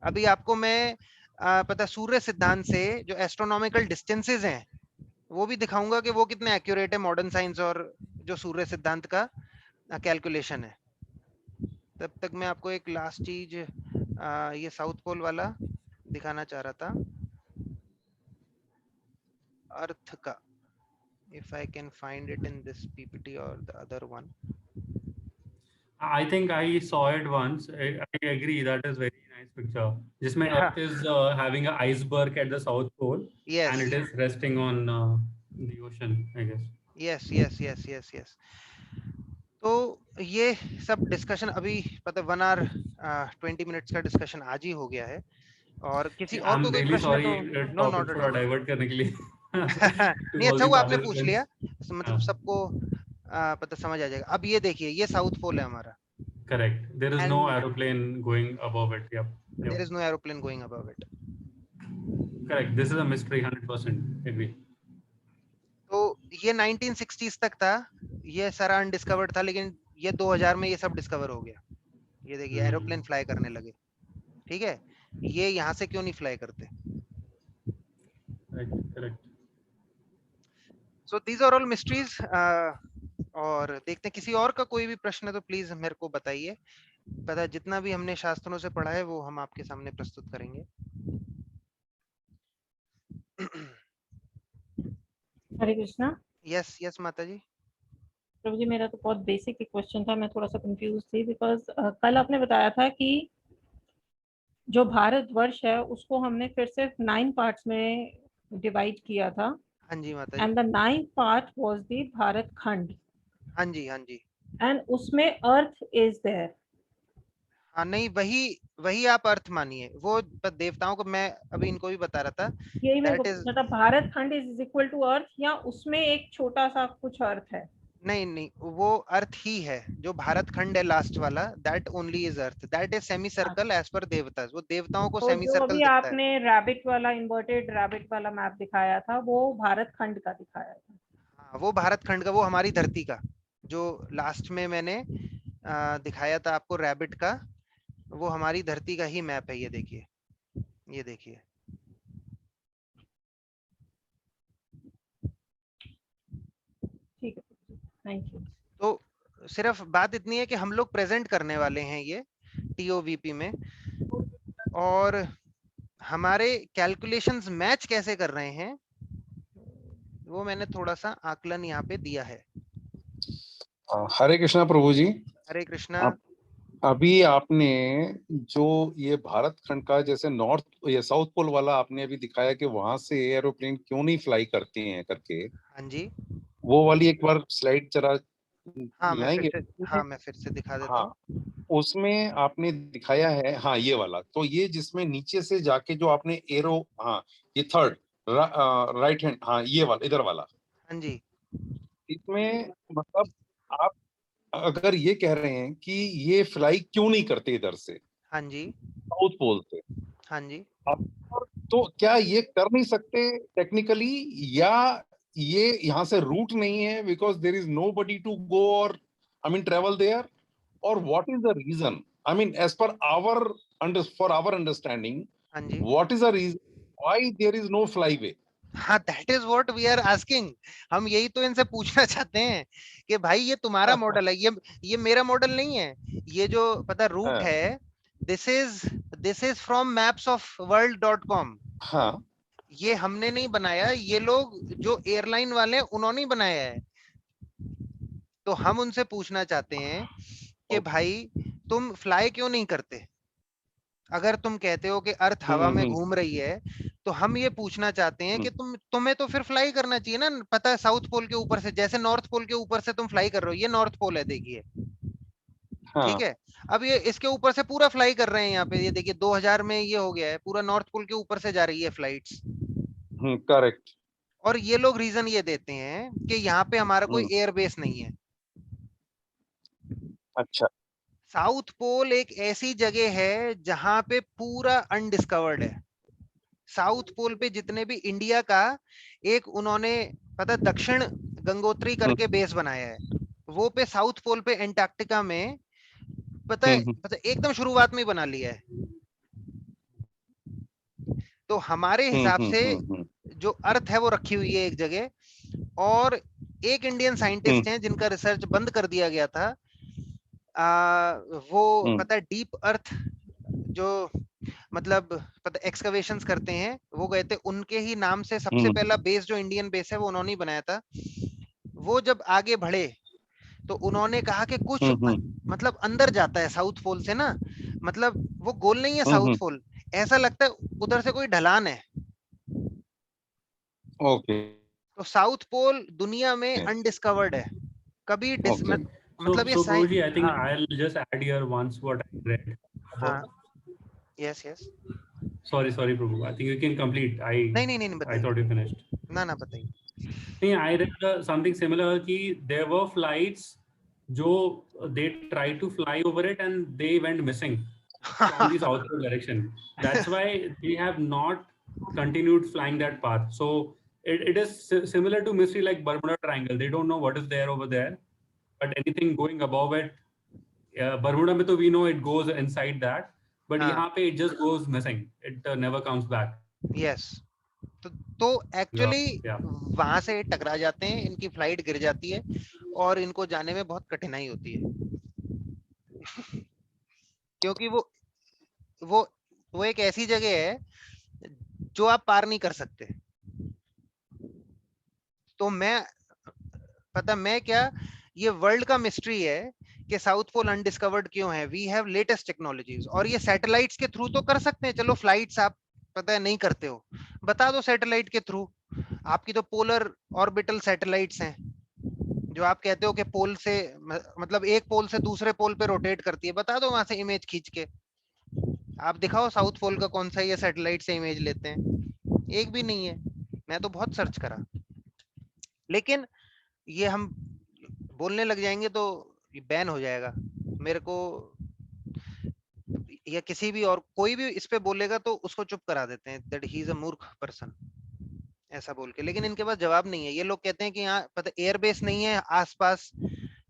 अभी आपको मैं पता सूर्य सिद्धांत से जो एस्ट्रोनॉमिकल डिस्टेंसेस हैं वो भी दिखाऊंगा कि वो कितने एक्यूरेट है मॉडर्न साइंस और जो सूर्य सिद्धांत का कैलकुलेशन है. तब तक मैं आपको एक लास्ट चीज ये साउथ पोल वाला दिखाना चाह रहा था अर्थ का. if I can find it in this PPT or the other one.
I think I saw it once. I agree, that is very nice picture. Jisme Earth is having an iceberg at the South Pole. Yes. And it is resting on the ocean, I guess.
Yes. तो ये सब discussion अभी पता 1 hour 20 minutes का discussion आज ही हो गया है, और किसी और को
I'm
कोई
really
प्रश्न है
sorry
तो नो
topic
नॉट एट
थोड़ा
ऑल।
divert करने के लिए to
नहीं,
all
अच्छा
the
हुआ आपने पूछ लिया,
participants.
मतलब सबको पता समझ आ जाएगा। अब ये देखिए, ये साउथ पोल है हमारा,
Correct. There is no
and
aeroplane going above it. Yep.
There
Yep.
Is no aeroplane going above it.
Correct. This is a mystery. 100% agree.
तो ये 1960s तक था, ये सारा अनडिस्कवर्ड था, लेकिन ये 2000 में ये सब डिस्कवर हो गया। ये देखिए एरोप्लेन फ्लाई करने लगे, ठीक है, ये यहाँ से क्यों नहीं फ्लाई करते?
Correct. Correct.
So these are all mysteries. और देखते हैं किसी और का कोई भी प्रश्न है तो प्लीज मेरे को बताइए। पता जितना भी हमने शास्त्रों से पढ़ा है वो हम आपके सामने प्रस्तुत करेंगे।
हरे कृष्णा।
यस यस माता जी।
प्रभु जी, मेरा तो बहुत बेसिक एक क्वेश्चन था, मैं थोड़ा सा कंफ्यूज थी बिकॉज कल आपने बताया था कि जो भारतवर्ष है उसको हमने फिर से 9 पार्ट्स में डिवाइड किया था,
हाँ जी माता जी।
And the 9th part was the Bharat Khand,
हाँ जी हाँ जी।
एंड उसमें अर्थ इज देयर।
हाँ नहीं, वही वही आप अर्थ मानिए, वो देवताओं को मैं अभी इनको भी बता रहा था।
यही मेरे को
दैट इज,
पूछना था, भारत खंड इज इक्वल टू अर्थ या उसमें एक छोटा सा कुछ अर्थ है?
नहीं नहीं, वो अर्थ ही है, जो भारत खंड है लास्ट वाला, that only is earth, that is semi circle as per देवता, वो देवताओं को
तो
सेमी
जो
सर्कल
अभी
दिखता है।
आपने रैबिट वाला, इन्वर्टेड रैबिट वाला मैप दिखाया था, वो भारत खंड का दिखाया था।
हाँ, वो भारत खंड का, वो हमारी धरती का, जो लास्ट में मैंने दिखाया था आपको रैबिट का, वो हमारी धरती का ही मैप है। ये देखिए, ये देखिए।
ठीक है, थैंक यू।
तो सिर्फ बात इतनी है कि हम लोग प्रेजेंट करने वाले हैं ये टीओवीपी में, और हमारे कैलकुलेशंस मैच कैसे कर रहे हैं वो मैंने थोड़ा सा आकलन यहाँ पे दिया है।
हरे कृष्णा प्रभु जी।
हरे कृष्णा।
अभी आपने जो ये भारत खंड का जैसे नॉर्थ ये साउथ पोल वाला आपने अभी दिखाया कि वहां से एरोप्लेन क्यों नहीं फ्लाई करते हैं करके,
हाँ जी।
वो वाली एक बार स्लाइड जरा
हाँ
लाएंगे?
मैं फिर से दिखा देता
हाँ,
हूँ।
उसमें आपने दिखाया है, हाँ ये वाला, तो ये जिसमें नीचे से जाके जो आपने एरो, हाँ ये थर्ड राइट हैंड, हाँ ये वाला इधर वाला,
हाँ जी।
इसमें मतलब आप अगर ये कह रहे हैं कि ये फ्लाई क्यों नहीं करते इधर से
हाँ जी।
साउथ पोल से,
हाँ जी।
अब तो क्या ये कर नहीं सकते टेक्निकली, या ये यहाँ से रूट नहीं है because there is nobody to go और आई मीन ट्रेवल देयर, और what is the reason, I mean as per our for our understanding,
हाँ जी।
What is the reason why there is no fly way?
हाँ, that is what we are asking. हम यही तो इनसे पूछना चाहते हैं कि भाई ये तुम्हारा मॉडल है, ये मेरा मॉडल नहीं है। ये जो पता रूट है, दिस इज फ्रॉम mapsofworld.com।
हाँ,
ये हमने नहीं बनाया, ये लोग जो एयरलाइन वाले हैं उन्होंने ही बनाया है। तो हम उनसे पूछना चाहते हैं कि भाई तुम फ्लाई क्यों नहीं करते? अगर तुम कहते हो कि अर्थ हवा में घूम रही है, तो हम ये पूछना चाहते हैं कि तुम्हें तो फिर फ्लाई करना चाहिए ना। पता है साउथ पोल के ऊपर से, जैसे नॉर्थ पोल के ऊपर से तुम फ्लाई कर रहे हो, ये नॉर्थ पोल है देखिए, ठीक है। अब ये इसके ऊपर से पूरा फ्लाई कर रहे हैं यहाँ पे, ये देखिए 2000 में ये हो गया है, पूरा नॉर्थ पोल के ऊपर से जा रही है फ्लाइट्स।
करेक्ट।
और ये लोग रीजन ये देते हैं कि यहाँ पे हमारा कोई एयरबेस नहीं है।
अच्छा,
साउथ पोल एक ऐसी जगह है जहां पे पूरा अनडिस्कवर्ड है। साउथ पोल पे जितने भी इंडिया का एक उन्होंने पता दक्षिण गंगोत्री करके बेस बनाया है, वो पे साउथ पोल पे एंटार्क्टिका में पता है एकदम शुरुआत में ही बना लिया है। तो हमारे हिसाब से जो अर्थ है वो रखी हुई है एक जगह, और एक इंडियन साइंटिस्ट हैं जिनका रिसर्च बंद कर दिया गया था। वो पता है डीप अर्थ जो मतलब पता एक्सकवेशंस करते हैं, वो गए थे, उनके ही नाम से सबसे पहला बेस जो इंडियन बेस है वो उन्होंने ही बनाया था। वो जब आगे बढ़े तो उन्होंने कहा कि कुछ मतलब अंदर जाता है साउथ पोल से ना, मतलब वो गोल नहीं है साउथ पोल, ऐसा लगता है उधर से कोई ढलान है।
ओके।
तो साउथ पोल दुनिया में अनडिस्कवर्ड है, कभी मतलब ये
Prabhuji, I think
हाँ
I'll just add here once what I read.
हाँ yes yes
Sorry, Prabhu. I think you can complete.
नहीं
I
बताइए
thought you finished.
ना बताइए
नहीं, I read something similar कि there were flights जो they tried to fly over it and they went missing from the south pole direction. That's why they have not continued flying that path. So it is similar to mystery like Bermuda Triangle. They don't know what is there over there, but anything going above it, Bermuda में तो we know it goes inside that, but
हाँ
यहाँ पे it just goes missing. It never comes back.
Yes तो actually
Yeah.
वहां से टकरा जाते हैं, इनकी फ्लाइट गिर जाती है और इनको जाने में बहुत कठिनाई होती है क्योंकि वो एक ऐसी जगह है जो आप पार नहीं कर सकते। तो मैं क्या, ये वर्ल्ड का मिस्ट्री है कि साउथ पोल अनडिस्कवर्ड क्यों है। वी हैव लेटेस्ट टेक्नोलॉजीज और ये सैटेलाइट्स के थ्रू तो कर सकते हैं। चलो फ्लाइट्स आप पता है नहीं करते हो, बता दो सैटेलाइट के थ्रू। आपकी तो पोलर ऑर्बिटल सैटेलाइट्स हैं जो आप कहते हो कि पोल से मतलब एक पोल से दूसरे पोल पे रोटेट करती है, बता दो वहां से इमेज खींच के। आप दिखाओ साउथ पोल का कौन सा ये सैटेलाइट से इमेज लेते हैं, एक भी नहीं है। मैं तो बहुत सर्च करा, लेकिन ये हम बोलने लग जाएंगे तो बैन हो जाएगा। मेरे को या किसी भी और कोई भी इस पे बोलेगा तो उसको चुप करा देते हैं, दैट ही इज अ मूर्ख पर्सन ऐसा बोल के। लेकिन इनके पास जवाब नहीं है। ये लोग कहते हैं कि यहाँ पता एयरबेस नहीं है आसपास,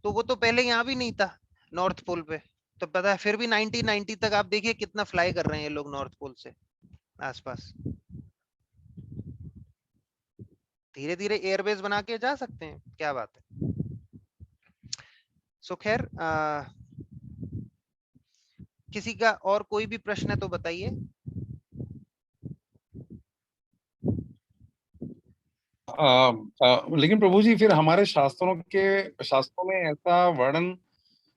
तो वो तो पहले यहाँ भी नहीं था नॉर्थ पोल पे, तो पता है फिर भी 1990 तक आप देखिए कितना फ्लाई कर रहे हैं ये लोग नॉर्थ पोल से आसपास। धीरे धीरे एयरबेस बना के जा सकते हैं, क्या बात है। सो खैर किसी का और कोई भी प्रश्न है तो बताइए।
लेकिन प्रभु जी फिर हमारे शास्त्रों में ऐसा वर्णन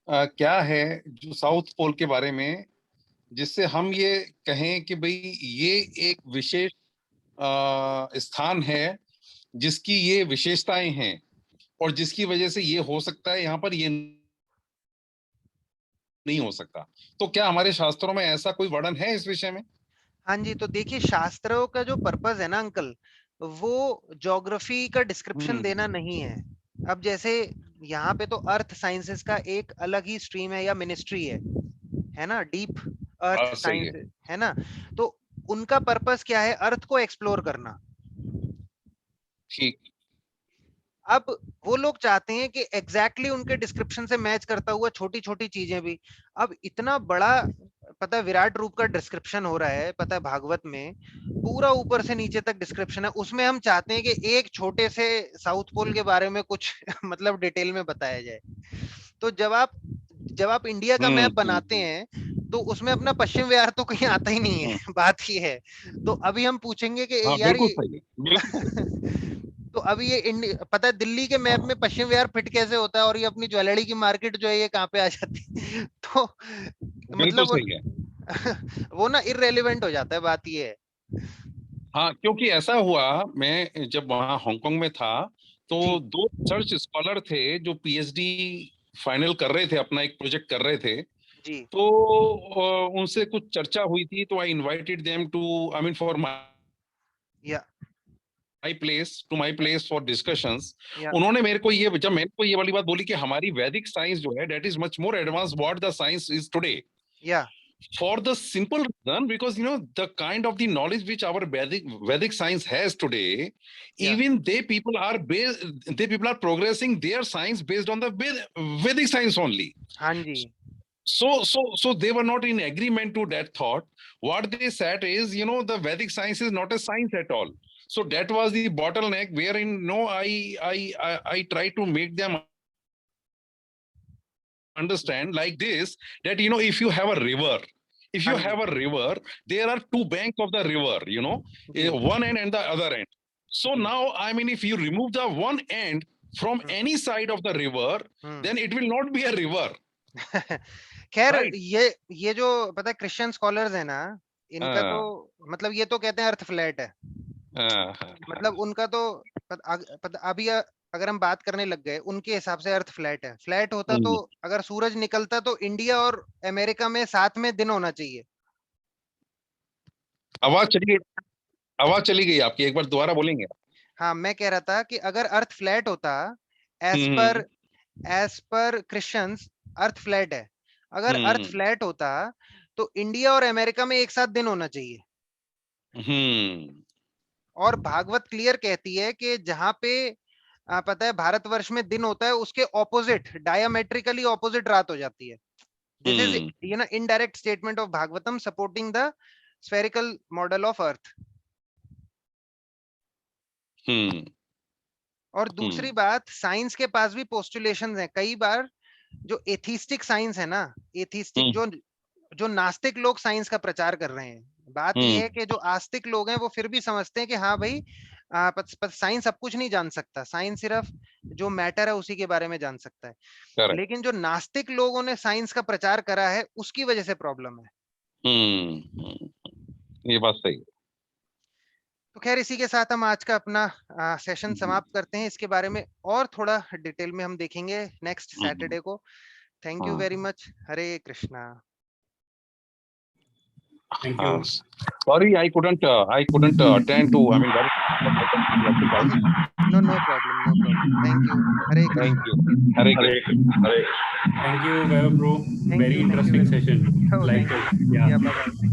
क्या है जो साउथ पोल के बारे में, जिससे हम ये कहें कि भाई ये एक विशेष स्थान है जिसकी ये विशेषताएं हैं और जिसकी वजह से ये हो सकता है, यहाँ पर ये नहीं हो सकता। तो क्या हमारे शास्त्रों में ऐसा कोई वर्णन है इस विषय में?
हाँ जी, तो देखिए शास्त्रों का जो पर्पस है ना अंकल, वो ज्योग्राफी का डिस्क्रिप्शन देना नहीं है। अब जैसे यहाँ पे तो अर्थ साइंसेस का एक अलग ही स्ट्रीम है या मिनिस्ट्री है ना, डीप अर्थ साइंस है ना। तो उनका पर्पस क्या है, अर्थ को एक्सप्लोर करना।
ठीक।
अब वो लोग चाहते हैं कि एग्जैक्टली उनके डिस्क्रिप्शन से मैच करता हुआ छोटी छोटी चीजें भी। अब इतना बड़ा पता है विराट रूप का डिस्क्रिप्शन हो रहा है, पता है भागवत में पूरा ऊपर से नीचे तक डिस्क्रिप्शन है, उसमें हम चाहते हैं कि एक छोटे से साउथ पोल के बारे में कुछ मतलब डिटेल में बताया जाए। तो जब आप इंडिया का मैप बनाते हैं तो उसमें अपना पश्चिम विहार तो कहीं आता ही नहीं है। बात ही है। तो अभी हम पूछेंगे कि यार तो अभी ये पता है दिल्ली के मैप में पश्चिम विहार फिट कैसे होता है और ये अपनी ज्वेलरी की मार्केट जो है ये कहाँ पे आ जाती है। तो मतलब वो ना इररेलेवेंट हो जाता है, बात ये है।
हाँ, क्योंकि ऐसा हुआ, मैं जब वहाँ हांगकांग में था तो 2 रिसर्च स्कॉलर थे जो पीएचडी फाइनल कर रहे थे, अपना एक प्रोजेक्ट कर रहे थे
जी।
तो उनसे कुछ चर्चा हुई थी, तो I invited them to I mean for my place for discussions. उन्होंने मेरे को ये वाली बात बोली कि हमारी वैदिक साइंस जो है that is much more advance what the science is today. For the simple reason, because the kind of the knowledge which our Vedic science has today, even they people are progressing their science based on the Vedic science only.
Hanji.
So they were not in agreement to that thought. What they said is, the Vedic science is not a science at all. So that was the bottleneck wherein I try to make them understand like this, that if you have a river, there are 2 banks of the river, one end and the other end. So now I mean if you remove the one end from any side of the river, then it will not be a river.
खैर ये जो पता है Christian scholars है ना, इनका तो मतलब ये तो कहते हैं अर्थ फ्लैट है। मतलब उनका तो अभी अगर हम बात करने लग गए उनके हिसाब से अर्थ फ्लैट है। फ्लैट होता तो अगर सूरज निकलता तो इंडिया और अमेरिका में साथ में दिन होना चाहिए।
आवाज चली गई आपकी, एक बार दोबारा बोलेंगे?
हाँ, मैं कह रहा था कि अगर अर्थ फ्लैट होता, एज पर क्रिश्चियंस अर्थ फ्लैट है, अगर अर्थ फ्लैट होता तो इंडिया और अमेरिका में एक साथ दिन होना चाहिए। और भागवत क्लियर कहती है कि जहां पे पता है भारतवर्ष में दिन होता है, उसके ऑपोजिट, डायमेट्रिकली ऑपोजिट रात हो जाती है। This is indirect statement of Bhagavatam supporting the spherical model of earth. और दूसरी बात, साइंस के पास भी पोस्टुलेशंस हैं। कई बार जो एथिस्टिक साइंस है ना, एथिस्टिक जो नास्तिक लोग साइंस का प्रचार कर रहे हैं, बात यह है कि जो आस्तिक लोग हैं वो फिर भी समझते हैं कि हाँ भाई साइंस सब कुछ नहीं जान सकता, साइंस सिर्फ जो मैटर है उसी के बारे में जान सकता है।
Correct.
लेकिन जो नास्तिक लोगों ने साइंस का प्रचार करा है उसकी वजह से प्रॉब्लम है।
ये बात सही है।
तो खैर इसी के साथ हम आज का अपना सेशन समाप्त करते हैं। इसके बारे में और थोड़ा डिटेल में हम देखेंगे नेक्स्ट सैटरडे को। Thank you very much. Hare Krishna.
Thank you.
Sorry, I couldn't attend to. I mean,
no problem. Thank you. Hare Krishna.
Thank you. Hare Krishna.
Thank you, Vaibhav bro.
Thank
Very
you,
interesting
very
session.
Oh,
Like
thank
it.
you. Yeah, bye-bye.